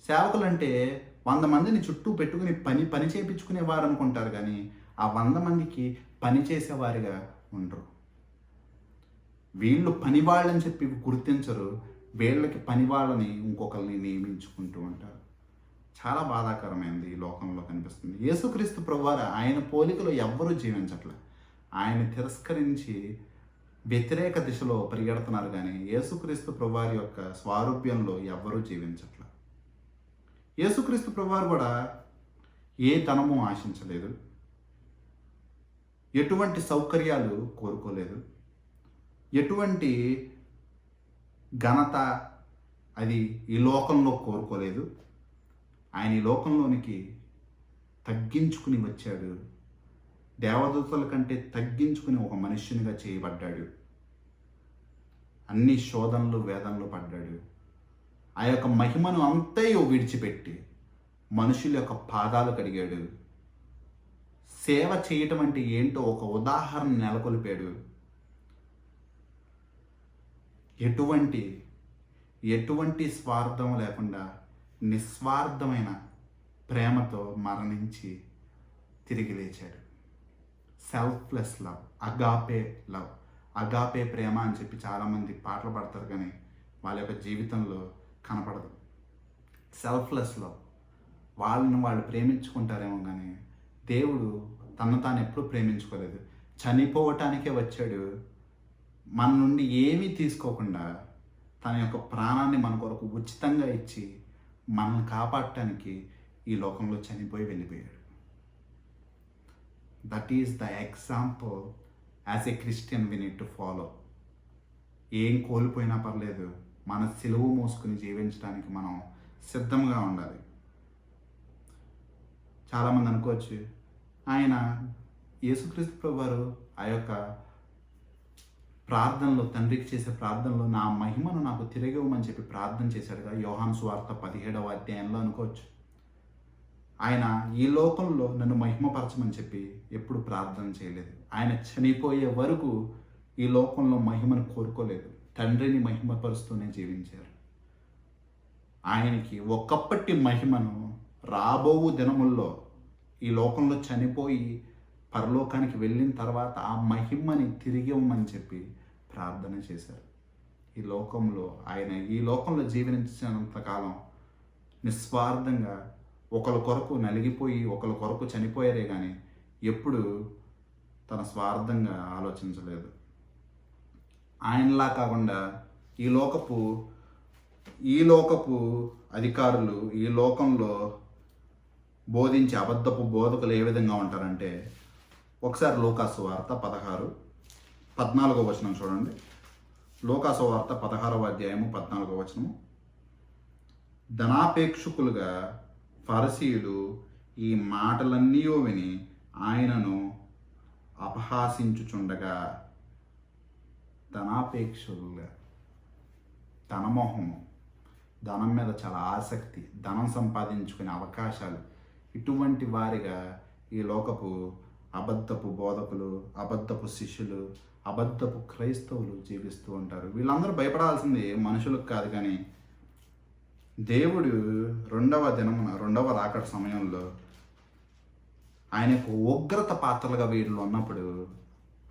సేవకులు అంటే 100 మందిని చుట్టూ పెట్టుకుని పని చేయించుకునేవారు అనుకుంటారు, కానీ ఆ 100 మందికి పని చేసేవారిగా ఉండరు. వీళ్ళు పనివాళ్ళని చెప్పి గుర్తించరు, వీళ్ళకి పనివాళ్ళని ఇంకొకరిని నియమించుకుంటూ ఉంటారు. చాలా బాధాకరమైనది ఈ లోకంలో కనిపిస్తుంది. యేసుక్రీస్తు ప్రభువారు ఆయన పోలికలో ఎవ్వరూ జీవించట్లే. ఆయన తిరస్కరించి వ్యతిరేక దిశలో పరిగెడుతున్నారు, కానీ యేసుక్రీస్తు ప్రభువారి యొక్క స్వారూప్యంలో ఎవ్వరూ జీవించట్లే. యేసుక్రీస్తు ప్రభువారు కూడా ఏ ధనము ఆశించలేదు, ఎటువంటి సౌకర్యాలు కోరుకోలేదు, ఎటువంటి ఘనత అది ఈ లోకంలో కోరుకోలేదు. ఆయన ఈ లోకంలోనికి తగ్గించుకుని వచ్చాడు. దేవదూతల కంటే తగ్గించుకుని ఒక మనుష్యునిగా చేయబడ్డాడు. అన్ని శోధనలు వేదనలు పడ్డాడు. ఆ యొక్క మహిమను అంతయో విడిచిపెట్టి మనుషుల యొక్క పాదాలు కడిగాడు. సేవ చేయటం అంటే ఏంటో ఒక ఉదాహరణ నెలకొల్పాడు. ఎటువంటి స్వార్థం లేకుండా నిస్వార్థమైన ప్రేమతో మరణించి తిరిగి లేచాడు. Selfless love, agape love, agape ప్రేమ అని చెప్పి చాలామంది పాటలు పాడతారు, కానీ వాళ్ళ యొక్క జీవితంలో కనపడదు. సెల్ఫ్లెస్ లవ్, వాళ్ళని వాళ్ళు ప్రేమించుకుంటారేమో, కానీ దేవుడు తను తాను ఎప్పుడూ ప్రేమించుకోలేదు. చనిపోవటానికే వచ్చాడు. మన నుండి ఏమీ తీసుకోకుండా తన యొక్క ప్రాణాన్ని మన కొరకు ఉచితంగా ఇచ్చి మనల్ని కాపాడటానికి ఈ లోకంలో చనిపోయి వెళ్ళిపోయాడు. That is the example as a Christian we need to follow. ఏం కోల్పోయినా పర్లేదు, మన సిలువ మోసుకుని జీవించడానికి మనం సిద్ధంగా ఉండాలి. చాలామంది అనుకోవచ్చు, ఆయన యేసుక్రీస్తు ప్రభువారు ఆ యొక్క ప్రార్థనలో, తండ్రికి చేసే ప్రార్థనలో నా మహిమను నాకు తిరిగి ఇవ్వమని చెప్పి ప్రార్థన చేశాడుగా, యోహాను సువార్త 17వ అధ్యాయంలో అనుకోవచ్చు. ఆయన ఈ లోకంలో నన్ను మహిమపరచమని చెప్పి ఎప్పుడు ప్రార్థన చేయలేదు. ఆయన చనిపోయే వరకు ఈ లోకంలో మహిమను కోరుకోలేదు, తండ్రిని మహిమపరుస్తూనే జీవించారు. ఆయనకి ఒకప్పటి మహిమను రాబోవు దినముల్లో ఈ లోకంలో చనిపోయి పరలోకానికి వెళ్ళిన తర్వాత ఆ మహిమని తిరిగి ఇవ్వమని చెప్పి ప్రార్థన చేశారు. ఆయన ఈ లోకంలో జీవించినంతకాలం నిస్వార్థంగా ఒకరి కొరకు నలిగిపోయి ఒకరి కొరకు చనిపోయారే కానీ ఎప్పుడు తన స్వార్థంగా ఆలోచించలేదు. ఆయనలా కాకుండా ఈ లోకపు అధికారులు ఈ లోకంలో బోధించే అబద్ధపు బోధకులు ఏ విధంగా ఉంటారంటే, ఒకసారి లూకాసు వార్త 14వ వచనం చూడండి. లూకాసు వార్త 16వ అధ్యాయము 14వ వచనము. ధనాపేక్షకులుగా ఫరిసీయులు ఈ మాటలన్నీ విని ఆయనను అపహాసించుచుండగా, ధనాపేక్షకులుగా, ధనమోహము, ధనం మీద చాలా ఆసక్తి, ధనం సంపాదించుకునే అవకాశాలు, ఇటువంటి వారిగా ఈ లోకపు అబద్ధపు బోధకులు, అబద్ధపు శిష్యులు, అబద్ధపు క్రైస్తవులు జీవిస్తూ ఉంటారు. వీళ్ళందరూ భయపడాల్సింది మనుషులకు కాదు, కానీ దేవుడు రెండవ రాకడ సమయంలో ఆయనకు ఉగ్రత పాత్రలుగా వీళ్ళు ఉన్నప్పుడు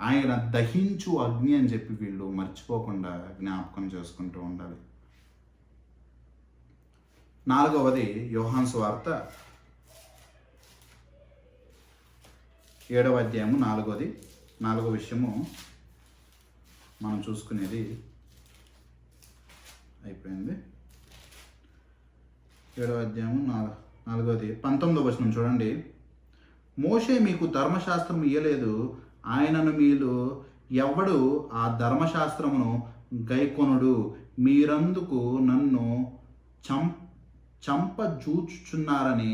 ఆయన దహించు అగ్ని అని చెప్పి వీళ్ళు మర్చిపోకుండా జ్ఞాపకం చేసుకుంటూ ఉండాలి. 4వది యోహాను సువార్త 7వ అధ్యాయము 4వ విషయము మనం చూసుకునేది అయిపోయింది. 7వ అధ్యాయము 4వది 19వ వచనం చూడండి. మోషే మీకు ధర్మశాస్త్రం ఇయ్యలేదు, ఆయనను మీరు ఎవడు ఆ ధర్మశాస్త్రమును గైకొనుడు, మీరందుకు నన్ను చంపజూచుచున్నారని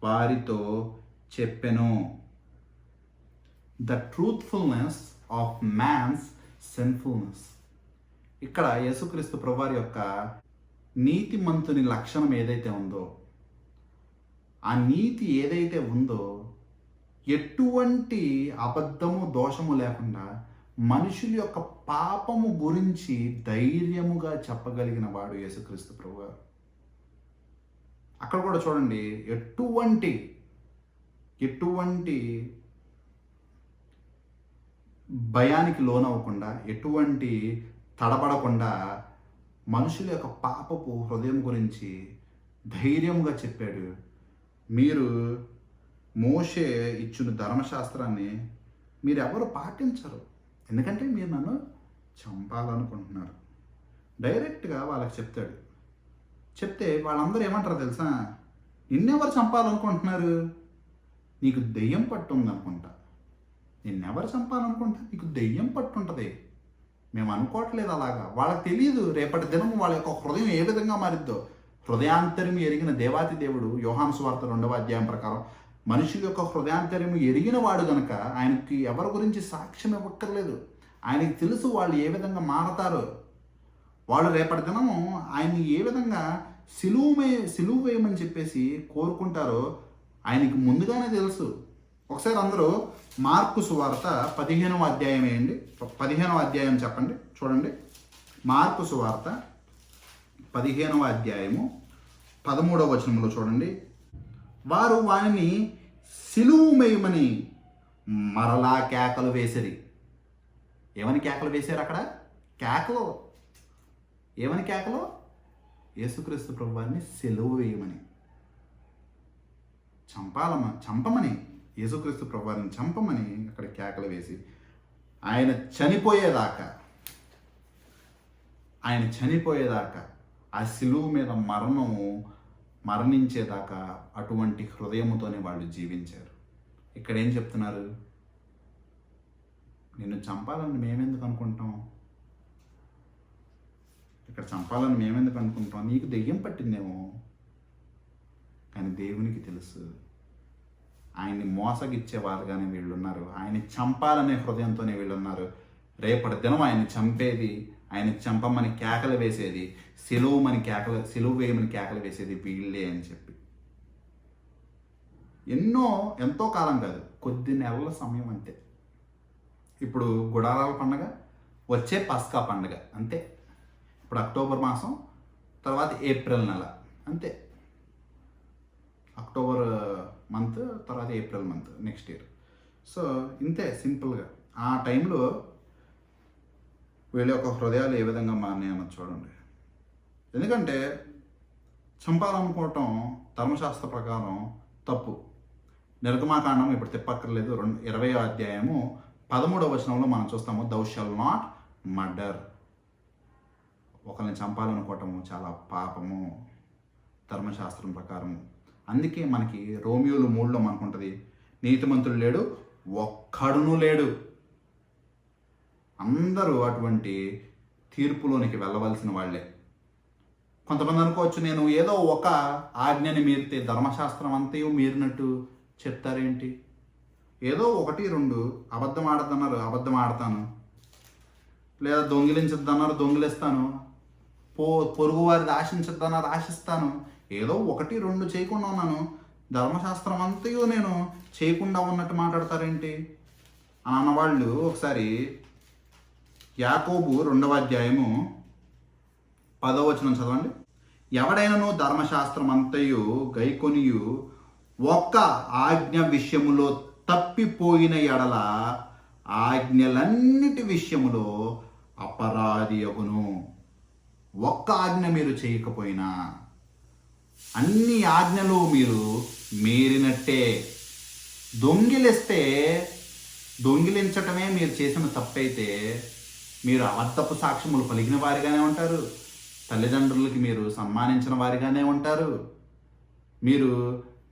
వారితో చెప్పెను. The truthfulness of man's sinfulness. ఇక్కడ యేసుక్రీస్తు ప్రభువారి యొక్క నీతిమంతుని లక్షణం ఏదైతే ఉందో, ఆ నీతి ఏదైతే ఉందో ఎటువంటి అబద్ధము దోషము లేకుండా మనుషుల యొక్క పాపము గురించి ధైర్యముగా చెప్పగలిగిన వాడు యేసుక్రీస్తు ప్రభువు. అక్కడ కూడా చూడండి, ఎటువంటి భయానికి లోనవ్వకుండా, ఎటువంటి తడబడకుండా మనుషుల యొక్క పాపపు హృదయం గురించి ధైర్యంగా చెప్పాడు. మీరు మోషే ఇచ్చిన ధర్మశాస్త్రాన్ని మీరెవరు పాటించరు, ఎందుకంటే మీరు నన్ను చంపాలనుకుంటున్నారు. డైరెక్ట్గా వాళ్ళకి చెప్తాడు. చెప్తే వాళ్ళందరూ ఏమంటారు తెలుసా? నిన్నెవరు చంపాలనుకుంటున్నారు? నీకు దెయ్యం పట్టుంది అనుకుంటా. నిన్నెవరు చంపాలనుకుంటా? నీకు దెయ్యం పట్టుంటుంది. మేము అనుకోవట్లేదు అలాగా. వాళ్ళకి తెలియదు రేపటి దినం వాళ్ళ యొక్క హృదయం ఏ విధంగా మారిద్దో. హృదయాంతర్యం ఎరిగిన దేవాతి దేవుడు యోహాను సువార్త 2వ అధ్యాయం ప్రకారం మనుషుల యొక్క హృదయాంతర్యం ఎరిగిన వాడు గనక ఆయనకి ఎవరి గురించి సాక్ష్యం ఇవ్వక్కర్లేదు. ఆయనకి తెలుసు వాళ్ళు ఏ విధంగా మారతారో. వాళ్ళు రేపటి దినము ఆయన్ని ఏ విధంగా సిలువ వేయమని చెప్పేసి కోరుకుంటారో ఆయనకి ముందుగానే తెలుసు. ఒకసారి అందరూ మార్కు సువార్త 15వ అధ్యాయం వేయండి. 15వ అధ్యాయం చెప్పండి, చూడండి. మార్కు సువార్త 15వ అధ్యాయము 13వ వచనంలో చూడండి. వారు వారిని సిలువ వేయమని మరలా కేకలు వేసిరి. ఏమని కేకలు వేశారు అక్కడ? కేకలు. ఏమని కేకలు? యేసుక్రీస్తు ప్రభువారిని సిలువ వేయమని, చంపమని, యేసుక్రీస్తు ప్రభువారిని చంపమని అక్కడ కేకలు వేసి ఆయన చనిపోయేదాకా ఆ సిలువ మీద మరణించేదాకా అటువంటి హృదయముతోనే వాళ్ళు జీవించారు. ఇక్కడ ఏం చెప్తున్నారు? నిన్ను చంపాలని మేమెందుకు అనుకుంటాం? ఇక్కడ చంపాలని మేమెందుకు అనుకుంటాం? నీకు దెయ్యం పట్టిందేమో. కానీ దేవునికి తెలుసు ఆయన్ని మోసగిచ్చేవారుగానే వీళ్ళున్నారు. ఆయన్ని చంపాలనే హృదయంతోనే వీళ్ళున్నారు. రేపటి దినం ఆయన్ని చంపేది, ఆయన చంపమని కేకలు వేసేది, సిలువ వేయమని కేకలు వేసేది వీళ్ళే అని చెప్పి. ఎంతో కాలం కాదు, కొద్ది నెలల సమయం అంతే. ఇప్పుడు గుడారాల పండగ, వచ్చే పస్కా పండగ అంతే. ఇప్పుడు అక్టోబర్ మాసం, తర్వాత ఏప్రిల్ నెల అంతే. అక్టోబర్ మంత్, తర్వాత April month next year. So ఇంతే సింపుల్గా. ఆ టైంలో వీళ్ళ యొక్క హృదయాలు ఏ విధంగా మారినాయన్న చూడండి. ఎందుకంటే చంపాలనుకోవటం ధర్మశాస్త్ర ప్రకారం తప్పు. నిర్గమాకాండం ఇప్పుడు తిప్పక్కర్లేదు, 20వ అధ్యాయము 13వ వచనంలో మనం చూస్తాము, thou shall not murder. ఒకరిని చంపాలనుకోవటము చాలా పాపము ధర్మశాస్త్రం ప్రకారము. అందుకే మనకి రోమియోలు 3లో మనకుంటుంది, నీతిమంతుడు లేడు, ఒక్కడునూ లేడు. అందరూ అటువంటి తీర్పులోనికి వెళ్ళవలసిన వాళ్ళే. కొంతమంది అనుకోవచ్చు, నేను ఏదో ఒక ఆజ్ఞని మీరితే ధర్మశాస్త్రం అంతయు మీరినట్టు చెప్తారేంటి? ఏదో 1-2 అబద్ధం ఆడద్దన్నారు, అబద్ధం ఆడతాను, లేదా దొంగిలించద్దన్నారు, దొంగిలిస్తాను, పొరుగు వారిది ఆశించద్దన్నారు, ఆశిస్తాను. ఏదో 1-2 చేయకుండా ఉన్నాను, ధర్మశాస్త్రం అంతయు నేను చేయకుండా ఉన్నట్టు మాట్లాడతారేంటి అని అన్నవాళ్ళు ఒకసారి యాకోబు 2వ అధ్యాయము 10వ వచనం చదవండి. ఎవడైనను ధర్మశాస్త్రం అంతయు గైకొనియు ఒక్క ఆజ్ఞ విషయములో తప్పిపోయిన ఎడల ఆజ్ఞలన్నిటి విషయములో అపరాధి అగును. ఒక్క ఆజ్ఞ మీరు చేయకపోయినా అన్ని ఆజ్ఞలు మీరు మీరినట్టే. దొంగిలించటమే మీరు చేసిన తప్పైతే మీరు అబద్ధపు సాక్ష్యములు పలికిన వారిగానే ఉంటారు. తల్లిదండ్రులకి మీరు సన్మానించిన వారిగానే ఉంటారు. మీరు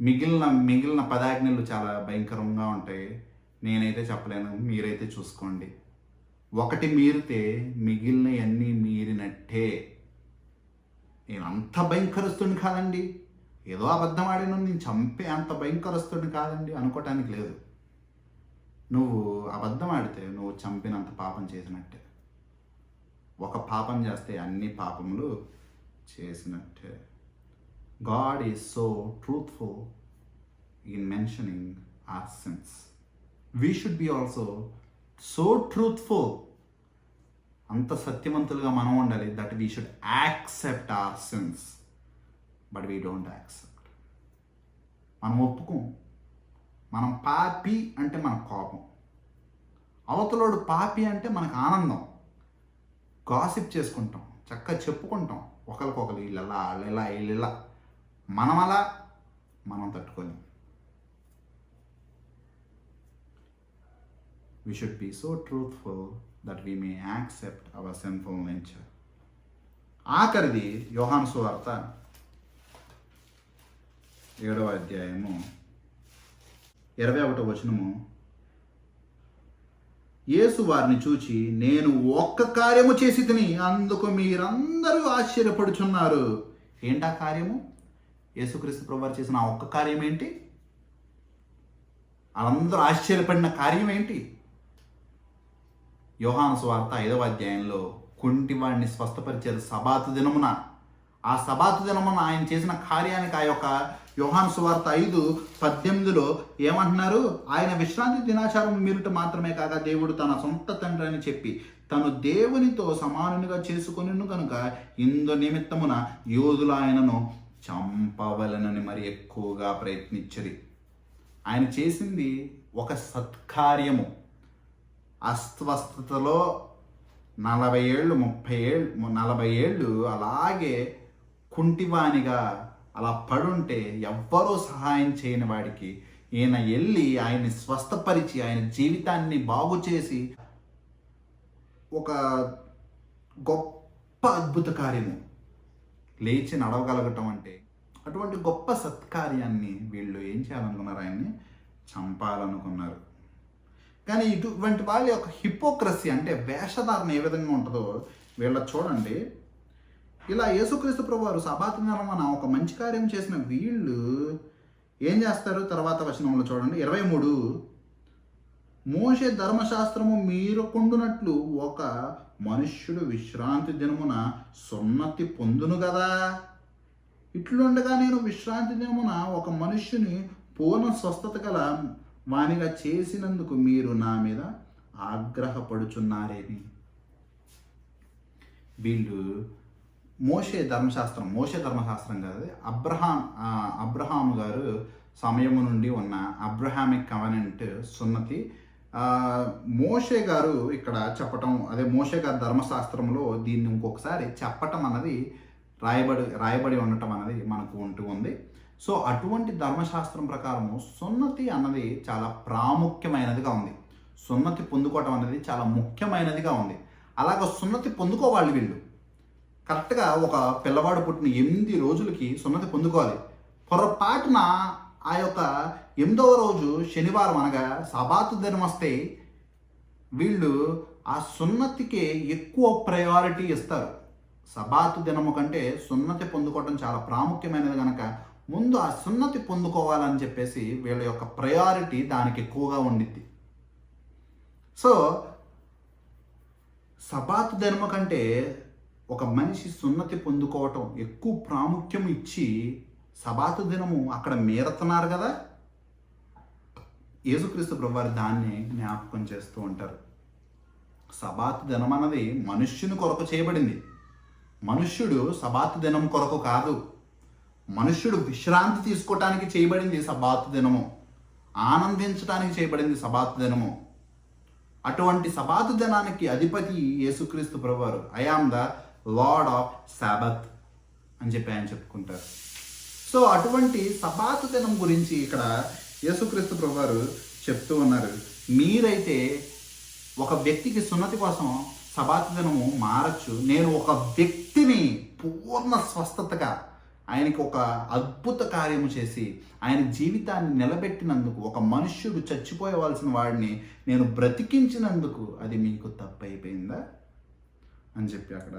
మిగిలిన 10 ఆజ్ఞలు చాలా భయంకరంగా ఉంటాయి. నేనైతే చెప్పలేను, మీరైతే చూసుకోండి. 1 మీరితే మిగిలిన అన్నీ మీరినట్టే. నేను అంత భయంకరస్తుడిని కాదండి, ఏదో అబద్ధం ఆడిన నేను చంపే అంత భయంకరస్తుడిని కాదండి అనుకోవటానికి లేదు. నువ్వు అబద్ధం ఆడితే నువ్వు చంపినంత పాపం చేసినట్టే. ఒక పాపం చేస్తే అన్ని పాపములు చేసినట్టే. God is so truthful in mentioning our sins. We should be also so truthful, అంత సత్యవంతులుగా మనం ఉండాలి, that we should accept our sins, but we don't accept. మనం ఒప్పుకోం. మనం పాపి అంటే మన కోపం, అవతలోడు పాపి అంటే మనకు ఆనందం. గాసిప్ చేసుకుంటాం, చక్కగా చెప్పుకుంటాం ఒకరికొకరు, వీళ్ళలా వాళ్ళలా వీళ్ళలా. మనం అలా మనం తట్టుకోలేం. We should be so truthful that we may accept our sinful nature. ఆఖరిది యోహాను సువార్త 7వ అధ్యాయము 21వ వచనము. యేసు వారిని చూచి, నేను ఒక్క కార్యము చేసి తిని, అందుకు మీరందరూ ఆశ్చర్యపడుచున్నారు. ఏంటా కార్యము? యేసుక్రీస్తు ప్రభువారు చేసిన ఆ ఒక్క కార్యం ఏంటి? వాళ్ళందరూ ఆశ్చర్యపడిన కార్యం ఏంటి? యోహాను సువార్త 5వ అధ్యాయంలో కుంటివాడిని స్వస్థపరిచారు సబాతు దినమున. ఆ సబాతు దినమున ఆయన చేసిన కార్యానికి ఆ యొక్క యోహాను సువార్త 5:18లో ఏమంటున్నారు? ఆయన విశ్రాంతి దినాచారం మీరుట మాత్రమే కాక దేవుడు తన సొంత తండ్రి అని చెప్పి తను దేవునితో సమానునిగా చేసుకొనిను కనుక ఇందు నిమిత్తమున యోధులు ఆయనను చంపవలనని మరి ఎక్కువగా ప్రయత్నించరి. ఆయన చేసింది ఒక సత్కార్యము. అస్వస్థతలో 40 ఏళ్ళు 30 ఏళ్ళు 40 ఏళ్ళు అలాగే కుంటివానిగా అలా పడుంటే ఎవ్వరూ సహాయం చేయని వాడికి ఈయన వెళ్ళి ఆయన్ని స్వస్థపరిచి ఆయన జీవితాన్ని బాగు చేసి ఒక గొప్ప అద్భుత కార్యము, లేచి నడవగలగటం అంటే అటువంటి గొప్ప సత్కార్యాన్ని వీళ్ళు ఏం చేయాలనుకున్నారు? ఆయన్ని చంపాలనుకున్నారు. కానీ ఇటువంటి వాళ్ళ యొక్క హిపోక్రసీ అంటే వేషధారణ ఏ విధంగా ఉంటుందో వీళ్ళ చూడండి. ఇలా యేసుక్రీస్తు ప్రభువారు సబాతు దినమున ఒక మంచి కార్యం చేసిన వీళ్ళు ఏం చేస్తారు? తర్వాత వచనంలో చూడండి 23. మోషే ధర్మశాస్త్రము మీరకుండునట్లు ఒక మనుష్యుడు విశ్రాంతి దినమున సున్నతి పొందును కదా. ఇట్లుండగా నేను విశ్రాంతి దినమున ఒక మనుష్యుని పూర్ణ స్వస్థత గల వానిగా చేసినందుకు మీరు నా మీద ఆగ్రహపడుచున్నారేమి. వీళ్ళు మోషే ధర్మశాస్త్రం కాదు, అబ్రహాం గారు సమయము నుండి ఉన్న అబ్రహామిక్ కవెనెంట్ సున్నతి మోషే గారు ఇక్కడ చెప్పటం, అదే మోషే గారు ధర్మశాస్త్రంలో దీన్ని ఇంకొకసారి చెప్పటం అన్నది రాయబడి ఉండటం అనేది మనకు ఉంది. సో అటువంటి ధర్మశాస్త్రం ప్రకారము సున్నతి అన్నది చాలా ప్రాముఖ్యమైనదిగా ఉంది. సున్నతి పొందుకోవటం అనేది చాలా ముఖ్యమైనదిగా ఉంది. అలాగ సున్నతి పొందుకోవాలి వీళ్ళు. కరెక్ట్గా ఒక పిల్లవాడు పుట్టిన 8 రోజులకి సున్నతి పొందుకోవాలి. పొరపాటున ఆ యొక్క 8వ రోజు శనివారం అనగా సబాతు దినం వస్తే వీళ్ళు ఆ సున్నతికి ఎక్కువ ప్రయారిటీ ఇస్తారు. సబాతు దినము కంటే సున్నతి పొందుకోవటం చాలా ప్రాముఖ్యమైనది కనుక ముందు ఆ సున్నతి పొందుకోవాలని చెప్పేసి వీళ్ళ యొక్క ప్రయారిటీ దానికి ఎక్కువగా ఉండిద్ది. సో సబాతు దినము కంటే ఒక మనిషి సున్నతి పొందుకోవటం ఎక్కువ ప్రాముఖ్యం ఇచ్చి సబాతు దినము అక్కడ మీరుతున్నారు కదా. యేసుక్రీస్తు ప్రభువారు దాన్ని జ్ఞాపకం చేస్తూ ఉంటారు. సబాతు దినం అన్నది మనుష్యుని కొరకు చేయబడింది. మనుష్యుడు సబాతు దినం కొరకు కాదు. మనుష్యుడు విశ్రాంతి తీసుకోవటానికి చేయబడింది సబాతు దినము, ఆనందించడానికి చేయబడింది సబాతు దినము. అటువంటి సబాతు దినానికి అధిపతి యేసుక్రీస్తు ప్రభువారు. I am the lord of Sabbath అని చెప్పి ఆయన చెప్పుకుంటారు. సో అటువంటి సబాతు దినం గురించి ఇక్కడ యేసుక్రీస్తు ప్రభువారు చెప్తూ ఉన్నారు. మీరైతే ఒక వ్యక్తికి సున్నతి కోసం సబాతు దినము మారచ్చు. నేను ఒక వ్యక్తిని పూర్ణ స్వస్థతగా ఆయనకి ఒక అద్భుత కార్యము చేసి ఆయన జీవితాన్ని నిలబెట్టినందుకు, ఒక మనుష్యుడు చచ్చిపోయవలసిన వాడిని నేను బ్రతికించినందుకు అది మీకు తప్పైపోయిందా అని చెప్పి అక్కడ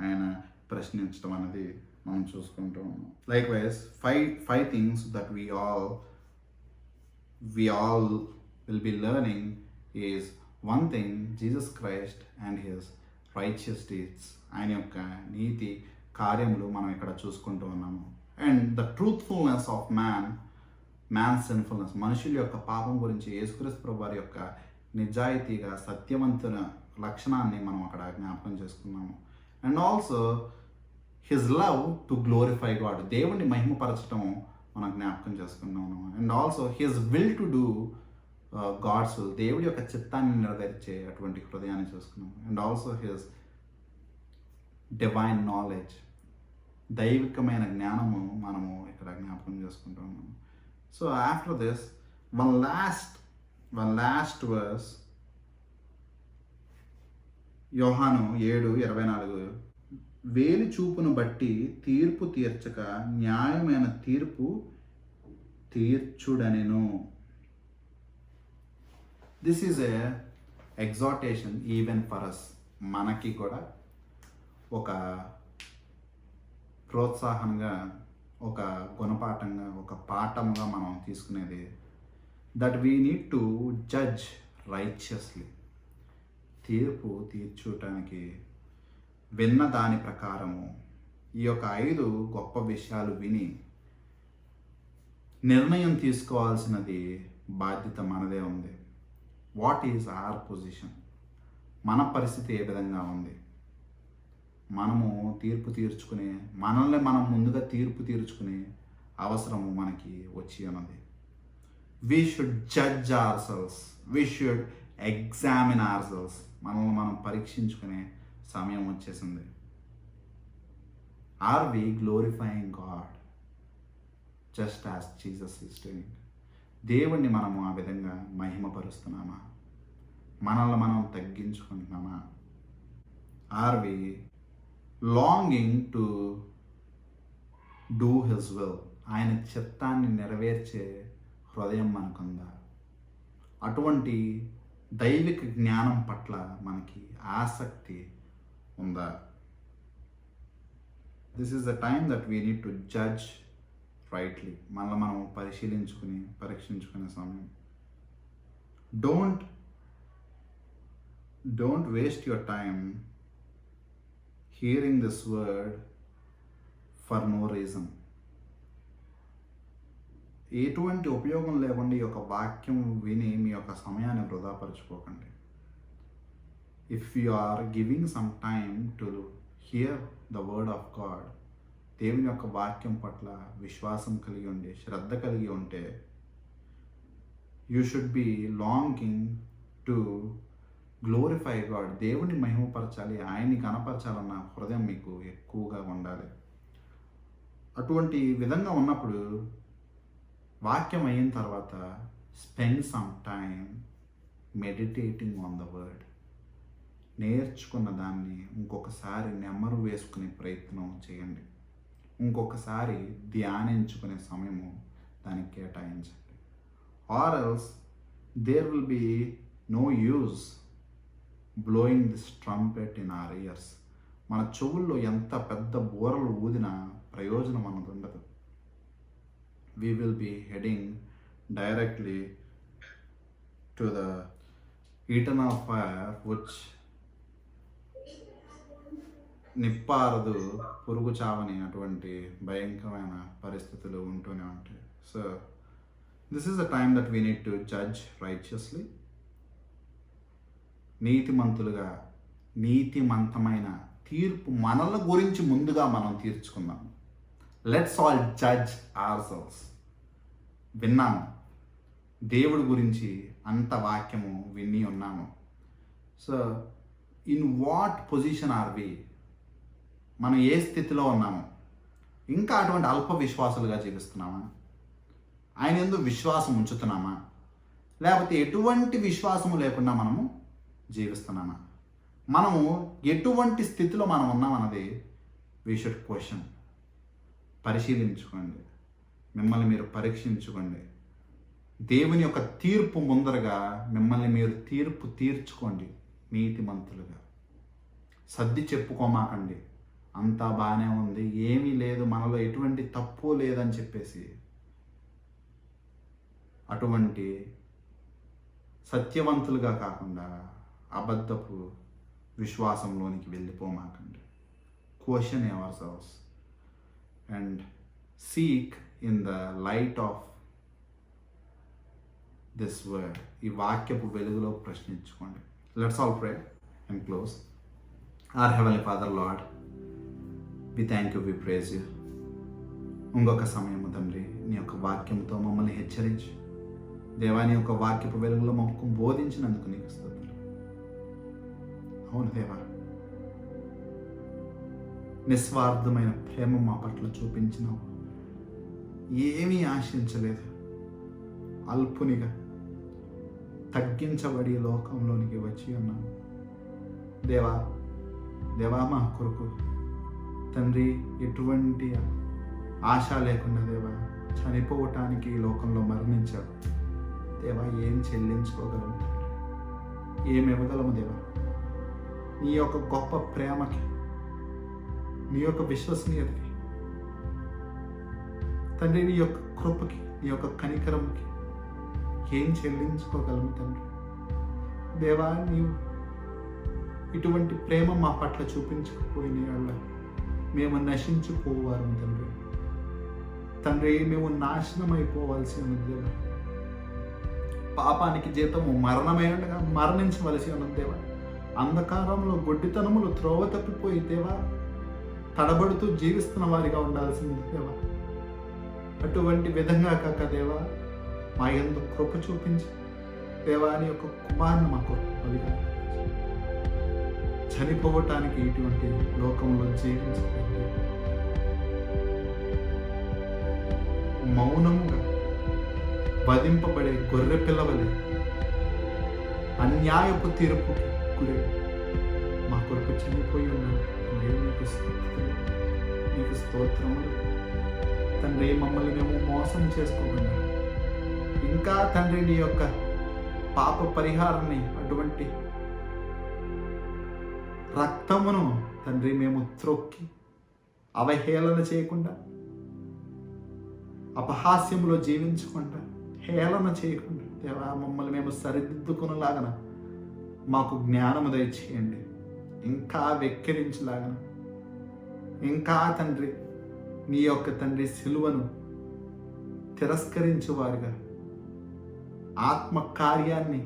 ఆయన ప్రశ్నించడం అనేది మనం చూసుకుంటూ ఉన్నాం. Like wise five things that we all will be learning is one thing, Jesus Christ and his righteous deeds. ఆయన యొక్క నీతి కార్యములు మనం ఇక్కడ చూసుకుంటూ ఉన్నాము. And the truthfulness of man man sinfulness, మనుషుల యొక్క పాపం గురించి యేసుక్రీస్తు ప్రభు వారి యొక్క నిజాయితీగా సత్యవంతుల లక్షణాన్ని మనం అక్కడ జ్ఞాపకం చేసుకున్నాము. And also his love to glorify God, దేవుణ్ణి మహిమపరచడం మనం జ్ఞాపకం చేసుకున్నాము. And also his will to do God's, దేవుడి యొక్క చిత్తాన్ని నెరవేర్చే అటువంటి హృదయాన్ని చూసుకున్నాము. And also his divine knowledge, దైవికమైన జ్ఞానము మనము ఇక్కడ జ్ఞాపకం చేసుకుంటున్నాము. So after this one last verse, యోహాను 7:24, వేలి చూపును బట్టి తీర్పు తీర్చక న్యాయమైన తీర్పు తీర్చుడనెను. This is a exhortation even for us, మనకి కూడా ఒక ప్రోత్సాహంగా, ఒక గుణపాఠంగా, ఒక పాఠంగా మనం తీసుకునేది, that we need to judge righteously, తీర్పు తీర్చుటానికి విన్న దాని ప్రకారము ఈ యొక్క 5 గొప్ప విషయాలు విని నిర్ణయం తీసుకోవాల్సినది బాధ్యత మనదే ఉంది. What is our position? మన పరిస్థితి ఏ విధంగా ఉంది? మనము తీర్పు తీర్చుకునే, మనల్ని మనం ముందుగా తీర్పు తీర్చుకునే అవసరము మనకి వచ్చి ఉన్నది. We should judge ourselves, we should examine ourselves, మనల్ని మనం పరీక్షించుకునే సమయం వచ్చేసింది. Are we glorifying God just as Jesus is doing? దేవుణ్ణి మనము ఆ విధంగా మహిమపరుస్తున్నామా? మనల్ని మనం తగ్గించుకుంటున్నామా? Are we longing to do his will, ఆయన చిత్తాన్ని నెరవేర్చే హృదయం మనకుందా? అటువంటి దైవిక జ్ఞానం పట్ల మనకి ఆసక్తి ఉందా? This is the time that we need to judge rightly, మనల్ని మనం పరీక్షించుకునే సమయం. Don't waste your time hearing this word for no reason. ఎటువంటి ఉపయోగం లేకుండా ఈ యొక్క వాక్యం విని మీ యొక్క సమయాన్ని వృధాపరచుకోకండి. If you are giving some time to hear the word of God, దేవుని యొక్క వాక్యం పట్ల విశ్వాసం కలిగి ఉండి శ్రద్ధ కలిగి ఉంటే, you should be longing to glorify God, దేవుని మహిమపరచాలి, ఆయన్ని కనపరచాలన్న హృదయం మీకు ఎక్కువగా ఉండాలి. అటువంటి విధంగా ఉన్నప్పుడు వాక్యం అయిన తర్వాత spend some time meditating on the word, నేర్చుకున్న దాన్ని ఇంకొకసారి నెమరు వేసుకునే ప్రయత్నం చేయండి, ఇంకొకసారి ధ్యానించుకునే సమయము దానికి కేటాయించండి. Or else there will be no use blowing this trumpet in our ears. మన చెవుల్లో ఎంత పెద్ద బూరలు ఊదినా ప్రయోజనం అన్నది ఉండదు. We will be heading directly to the eternal fire which నిప్పారదు, పురుగు చావని అటువంటి భయంకరమైన పరిస్థితులు ఉంటూనే ఉంటాయి. So this is the time that we need to judge righteously. నీతిమంతులుగా, నీతిమంతమైన తీర్పు మనల గురించి ముందుగా మనం తీర్చుకుందాం. Let's all judge ourselves. విన్నాము దేవుడి గురించి, అంత వాక్యము విని ఉన్నాము. So in what position are we? మనం ఏ స్థితిలో ఉన్నాము? ఇంకా అటువంటి అల్ప విశ్వాసులుగా జీవిస్తున్నామా? ఆయన యందు విశ్వాసం ఉంచుతున్నామా? లేకపోతే ఎటువంటి విశ్వాసము లేకుండా మనము జీవిస్తున్నామా? మనము ఎటువంటి స్థితిలో మనం ఉన్నామన్నది వీ షుడ్ క్వశ్చన్. పరిశీలించుకోండి, మిమ్మల్ని మీరు పరీక్షించుకోండి. దేవుని యొక్క తీర్పు ముందరగా మిమ్మల్ని మీరు తీర్పు తీర్చుకోండి. నీతిమంతులుగా సర్ది చెప్పుకోమాకండి, అంతా బాగానే ఉంది, ఏమీ లేదు, మనలో ఎటువంటి తప్పు లేదని చెప్పేసి అటువంటి సత్యవంతులుగా కాకుండా అబద్ధపు విశ్వాసంలోనికి వెళ్ళిపోమాకండి. Question ourselves and seek in the light of this word, ఈ వాక్యపు వెలుగులో ప్రశ్నించుకోండి. Let's all pray and close. Our heavenly Father Lord, we thank you, we praise you. ఇంకొక సమయము తండ్రి నీ యొక్క వాక్యంతో మమ్మల్ని హెచ్చరించి దేవాని యొక్క వాక్యపు వెలుగులో మాకు బోధించినందుకు నీకు స్తుతులు. అవును దేవా, నిస్వార్థమైన ప్రేమ మా పట్ల చూపించినావు. ఏమీ ఆశించలేదు. అల్పునిగా తగ్గించబడి లోకంలోనికి వచ్చి ఉన్నాము. దేవా దేవా మా కొరకు తండ్రి ఎటువంటి ఆశ లేకుండా దేవా చనిపోవటానికి ఈ లోకంలో మరణించావు. దేవా ఏం చెల్లించుకోగలము, ఏమి ఇవ్వగలము దేవా? నీ యొక్క గొప్ప ప్రేమకి, నీ యొక్క విశ్వసనీయతకి తండ్రి, నీ యొక్క కృపకి, నీ యొక్క కనికరముకి ఏం చెల్లించుకోగలము తండ్రి? దేవా, నీవు ఇటువంటి ప్రేమ మా పట్ల చూపించకపోయిన వాళ్ళ మేము నశించుకోవారు తండ్రి. తండ్రి, మేము నాశనం అయిపోవాల్సి ఉన్నది దేవా. పాపానికి జీతము మరణమై ఉండగా మరణించవలసి ఉన్నది దేవా. అంధకారంలో గొడ్డితనములు త్రోవ తప్పిపోయి దేవా తడబడుతూ జీవిస్తున్న వారిగా ఉండాల్సింది దేవా. అటువంటి విధంగా కాక దేవా మా యందు కృప చూపించి దేవా నీ యొక్క కుమారుని మాకు బలిగా చనిపోవటానికి ఇటువంటి లోకంలో జీవించండి. మౌనముగా వధింపబడే గొర్రె పిల్లవలే అన్యాయపు తీర్పుకి గురి మా కొరకు చనిపోయి ఉన్నాను. నీకు స్తోత్రములు తండ్రి. మమ్మల్ని మేము మోసం చేసుకోకుండా ఇంకా తండ్రి నీ యొక్క పాప పరిహారాన్ని, అటువంటి రక్తమును తండ్రి మేము త్రొక్కి అవహేళన చేయకుండా, అపహాస్యంలో జీవించకుండా, హేళన చేయకుండా దేవా మమ్మల్ని మేము సరిదిద్దుకునేలాగన మాకు జ్ఞానము దయచేయండి. ఇంకా వెక్కిరించలాగన, ఇంకా తండ్రి నీ యొక్క తండ్రి సిలువను తిరస్కరించువారుగా, ఆత్మ కార్యాన్ని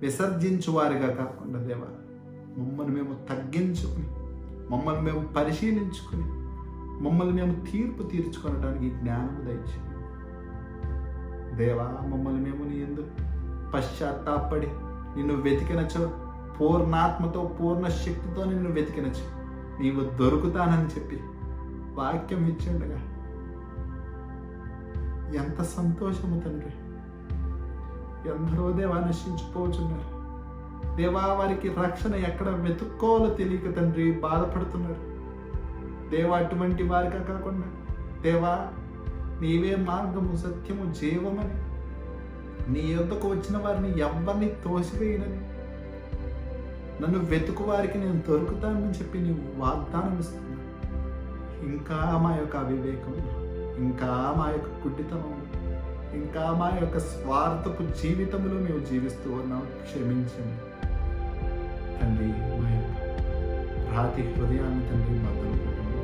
విసర్జించువారుగా కాకుండా దేవా మమ్మల్ని మేము తగ్గించుకుని, మమ్మల్ని మేము పరిశీలించుకుని, మమ్మల్ని మేము తీర్పు తీర్చుకొనడానికి జ్ఞానము దయచేయండి దేవా. మమ్మల్ని మేము నీ యందు పశ్చాత్తాపడి నిన్ను వెతికినచో, పూర్ణాత్మతో పూర్ణ శక్తితో నిన్ను వెతికినచో నీవు దొరుకుతానని చెప్పి వాక్యం ఇచ్చిండగా ఎంత సంతోషము తండ్రి. ఎందరో దేవా నశించిపోతున్నారు దేవా. వారికి రక్షణ ఎక్కడ వెతుక్కోవాలో తెలియక తండ్రి బాధపడుతున్నారు దేవా. అటువంటి వారిగా కాకుండా దేవా నీవే మార్గము, సత్యము, జీవమని, నీ యొద్దకు వచ్చిన వారిని ఎవరిని తోసివేయనని, నన్ను వెతుకు వారికి నేను దొరుకుతానని చెప్పి నీవు వాగ్దానం ఇస్తున్నా. ఇంకా మా యొక్క అవివేకం, ఇంకా మా యొక్క గుడ్డితనం, ఇంకా మా యొక్క స్వార్థపు జీవితంలో మేము జీవిస్తూ ఉన్నాం. క్షమించండి తండ్రి. మా యొక్క రాతి హృదయాన్ని తండ్రి బద్దలుకుంటుంది,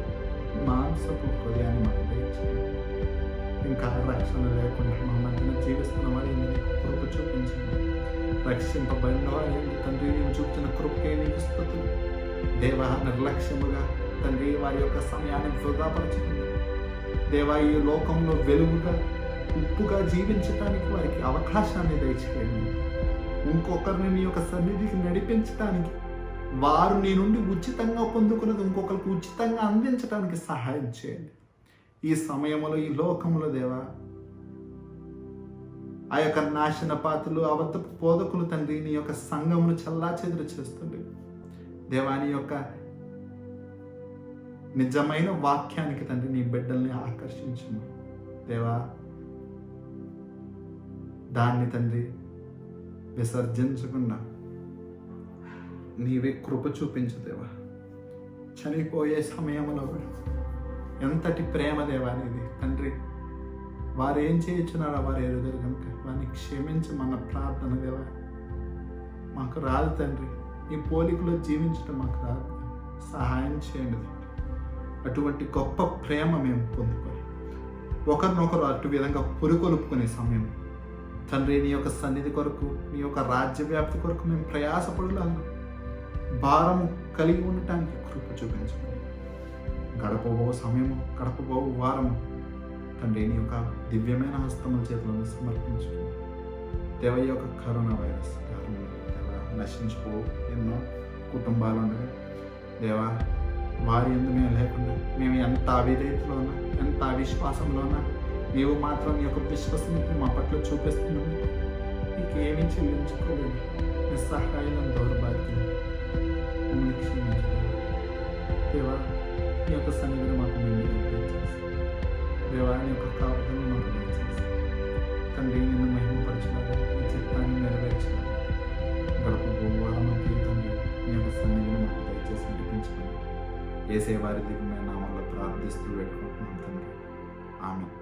మాంసపు హృదయాన్ని మాకు దయచేయండి. ఇంకా రక్షణ లేకుండా మా మధ్యన జీవిస్తున్న వారి కృప చూపించండి. రక్షింపబడిన వారి తండ్రి నీవు చూపించిన కృపకే నీకు స్తుతులు దేవా. నిర్లక్ష్యముగా తండ్రి వారి యొక్క సమయాన్ని వృధాపరచండి దేవా. ఈ లోకంలో వెలుగుగా, ఉప్పుగా జీవించడానికి వారికి అవకాశాన్ని దయచేయండి. ఇంకొకరిని నీ యొక్క సన్నిధికి నడిపించడానికి, వారు నీ నుండి ఉచితంగా పొందుకున్నది ఇంకొకరికి ఉచితంగా అందించడానికి సహాయం చేయండి. ఈ సమయంలో ఈ లోకంలో దేవా ఆ యొక్క నాశన పాత్రలు, అబద్ధపు బోధకులు తండ్రి నీ యొక్క సంఘమును చల్లాచెదురు చేస్తుండే దేవా. నీ యొక్క నిజమైన వాక్యానికి తండ్రి నీ బిడ్డల్ని ఆకర్షించము దేవా. దాన్ని తండ్రి విసర్జించకుండా నీవే కృప చూపించు దేవా. చనిపోయే సమయంలో ఎంతటి ప్రేమ దేవా అనేది తండ్రి. వారు ఏం చేయించున్నారో వారు ఎరుగరు కనుక వారిని క్షమించమన్న ప్రార్థన దేవా మాకు రాదు తండ్రి. ఈ పోలికలో జీవించడం మాకు రాదు, సహాయం చేయండి. అటువంటి గొప్ప ప్రేమ మేము పొందుకొని ఒకరినొకరు అటు విధంగా పురికొల్పుకునే సమయం. తండ్రి, నీ యొక్క సన్నిధి కొరకు, నీ యొక్క రాజ్య వ్యాప్తి కొరకు మేము ప్రయాసపడలాగా భారము కలిగి ఉండటానికి కృప చూపించండి. గడపబో సమయము, గడపబో వారము తండ్రి నీ యొక్క దివ్యమైన హస్తముల చేతులను సమర్పించుకుని దేవ, ఈ యొక్క కరోనా వైరస్ నశించిపో. ఎన్నో కుటుంబాలు ఉండగా దేవా, వారి ఎందు మేము లేకుండా మేము ఎంత అవిధేయతలో ఉన్నా, ఎంత అవిశ్వాసంలో ఉన్నా, నీవు మాత్రం నీ యొక్క విశ్వసనీయతను మా పట్ల చూపిస్తున్నాము. నీకేమీ చెల్లించుకోలేదు. నిస్సహాయం, దౌర్భాగ్యం మమ్మల్ని క్షమించలేదు. దేవా, నీ యొక్క సన్నిధిని మాకు మెండుగా దయచేసి, దేవా నీ యొక్క కాపుదలను మాకు దయచేసి, తండ్రి నిన్ను మహిమపరచలాగా, నీ చిత్తాన్ని నెరవేర్చలాగా గడపబో వారమంతా తండ్రి నీ యొక్క సన్నిధిని మాకు దయచేసి నడిపించమని యేసే వారి దివ్యమైన నామంలో ప్రార్థిస్తూ పెట్టుకుంటున్నాం తండ్రి. ఆమేన్.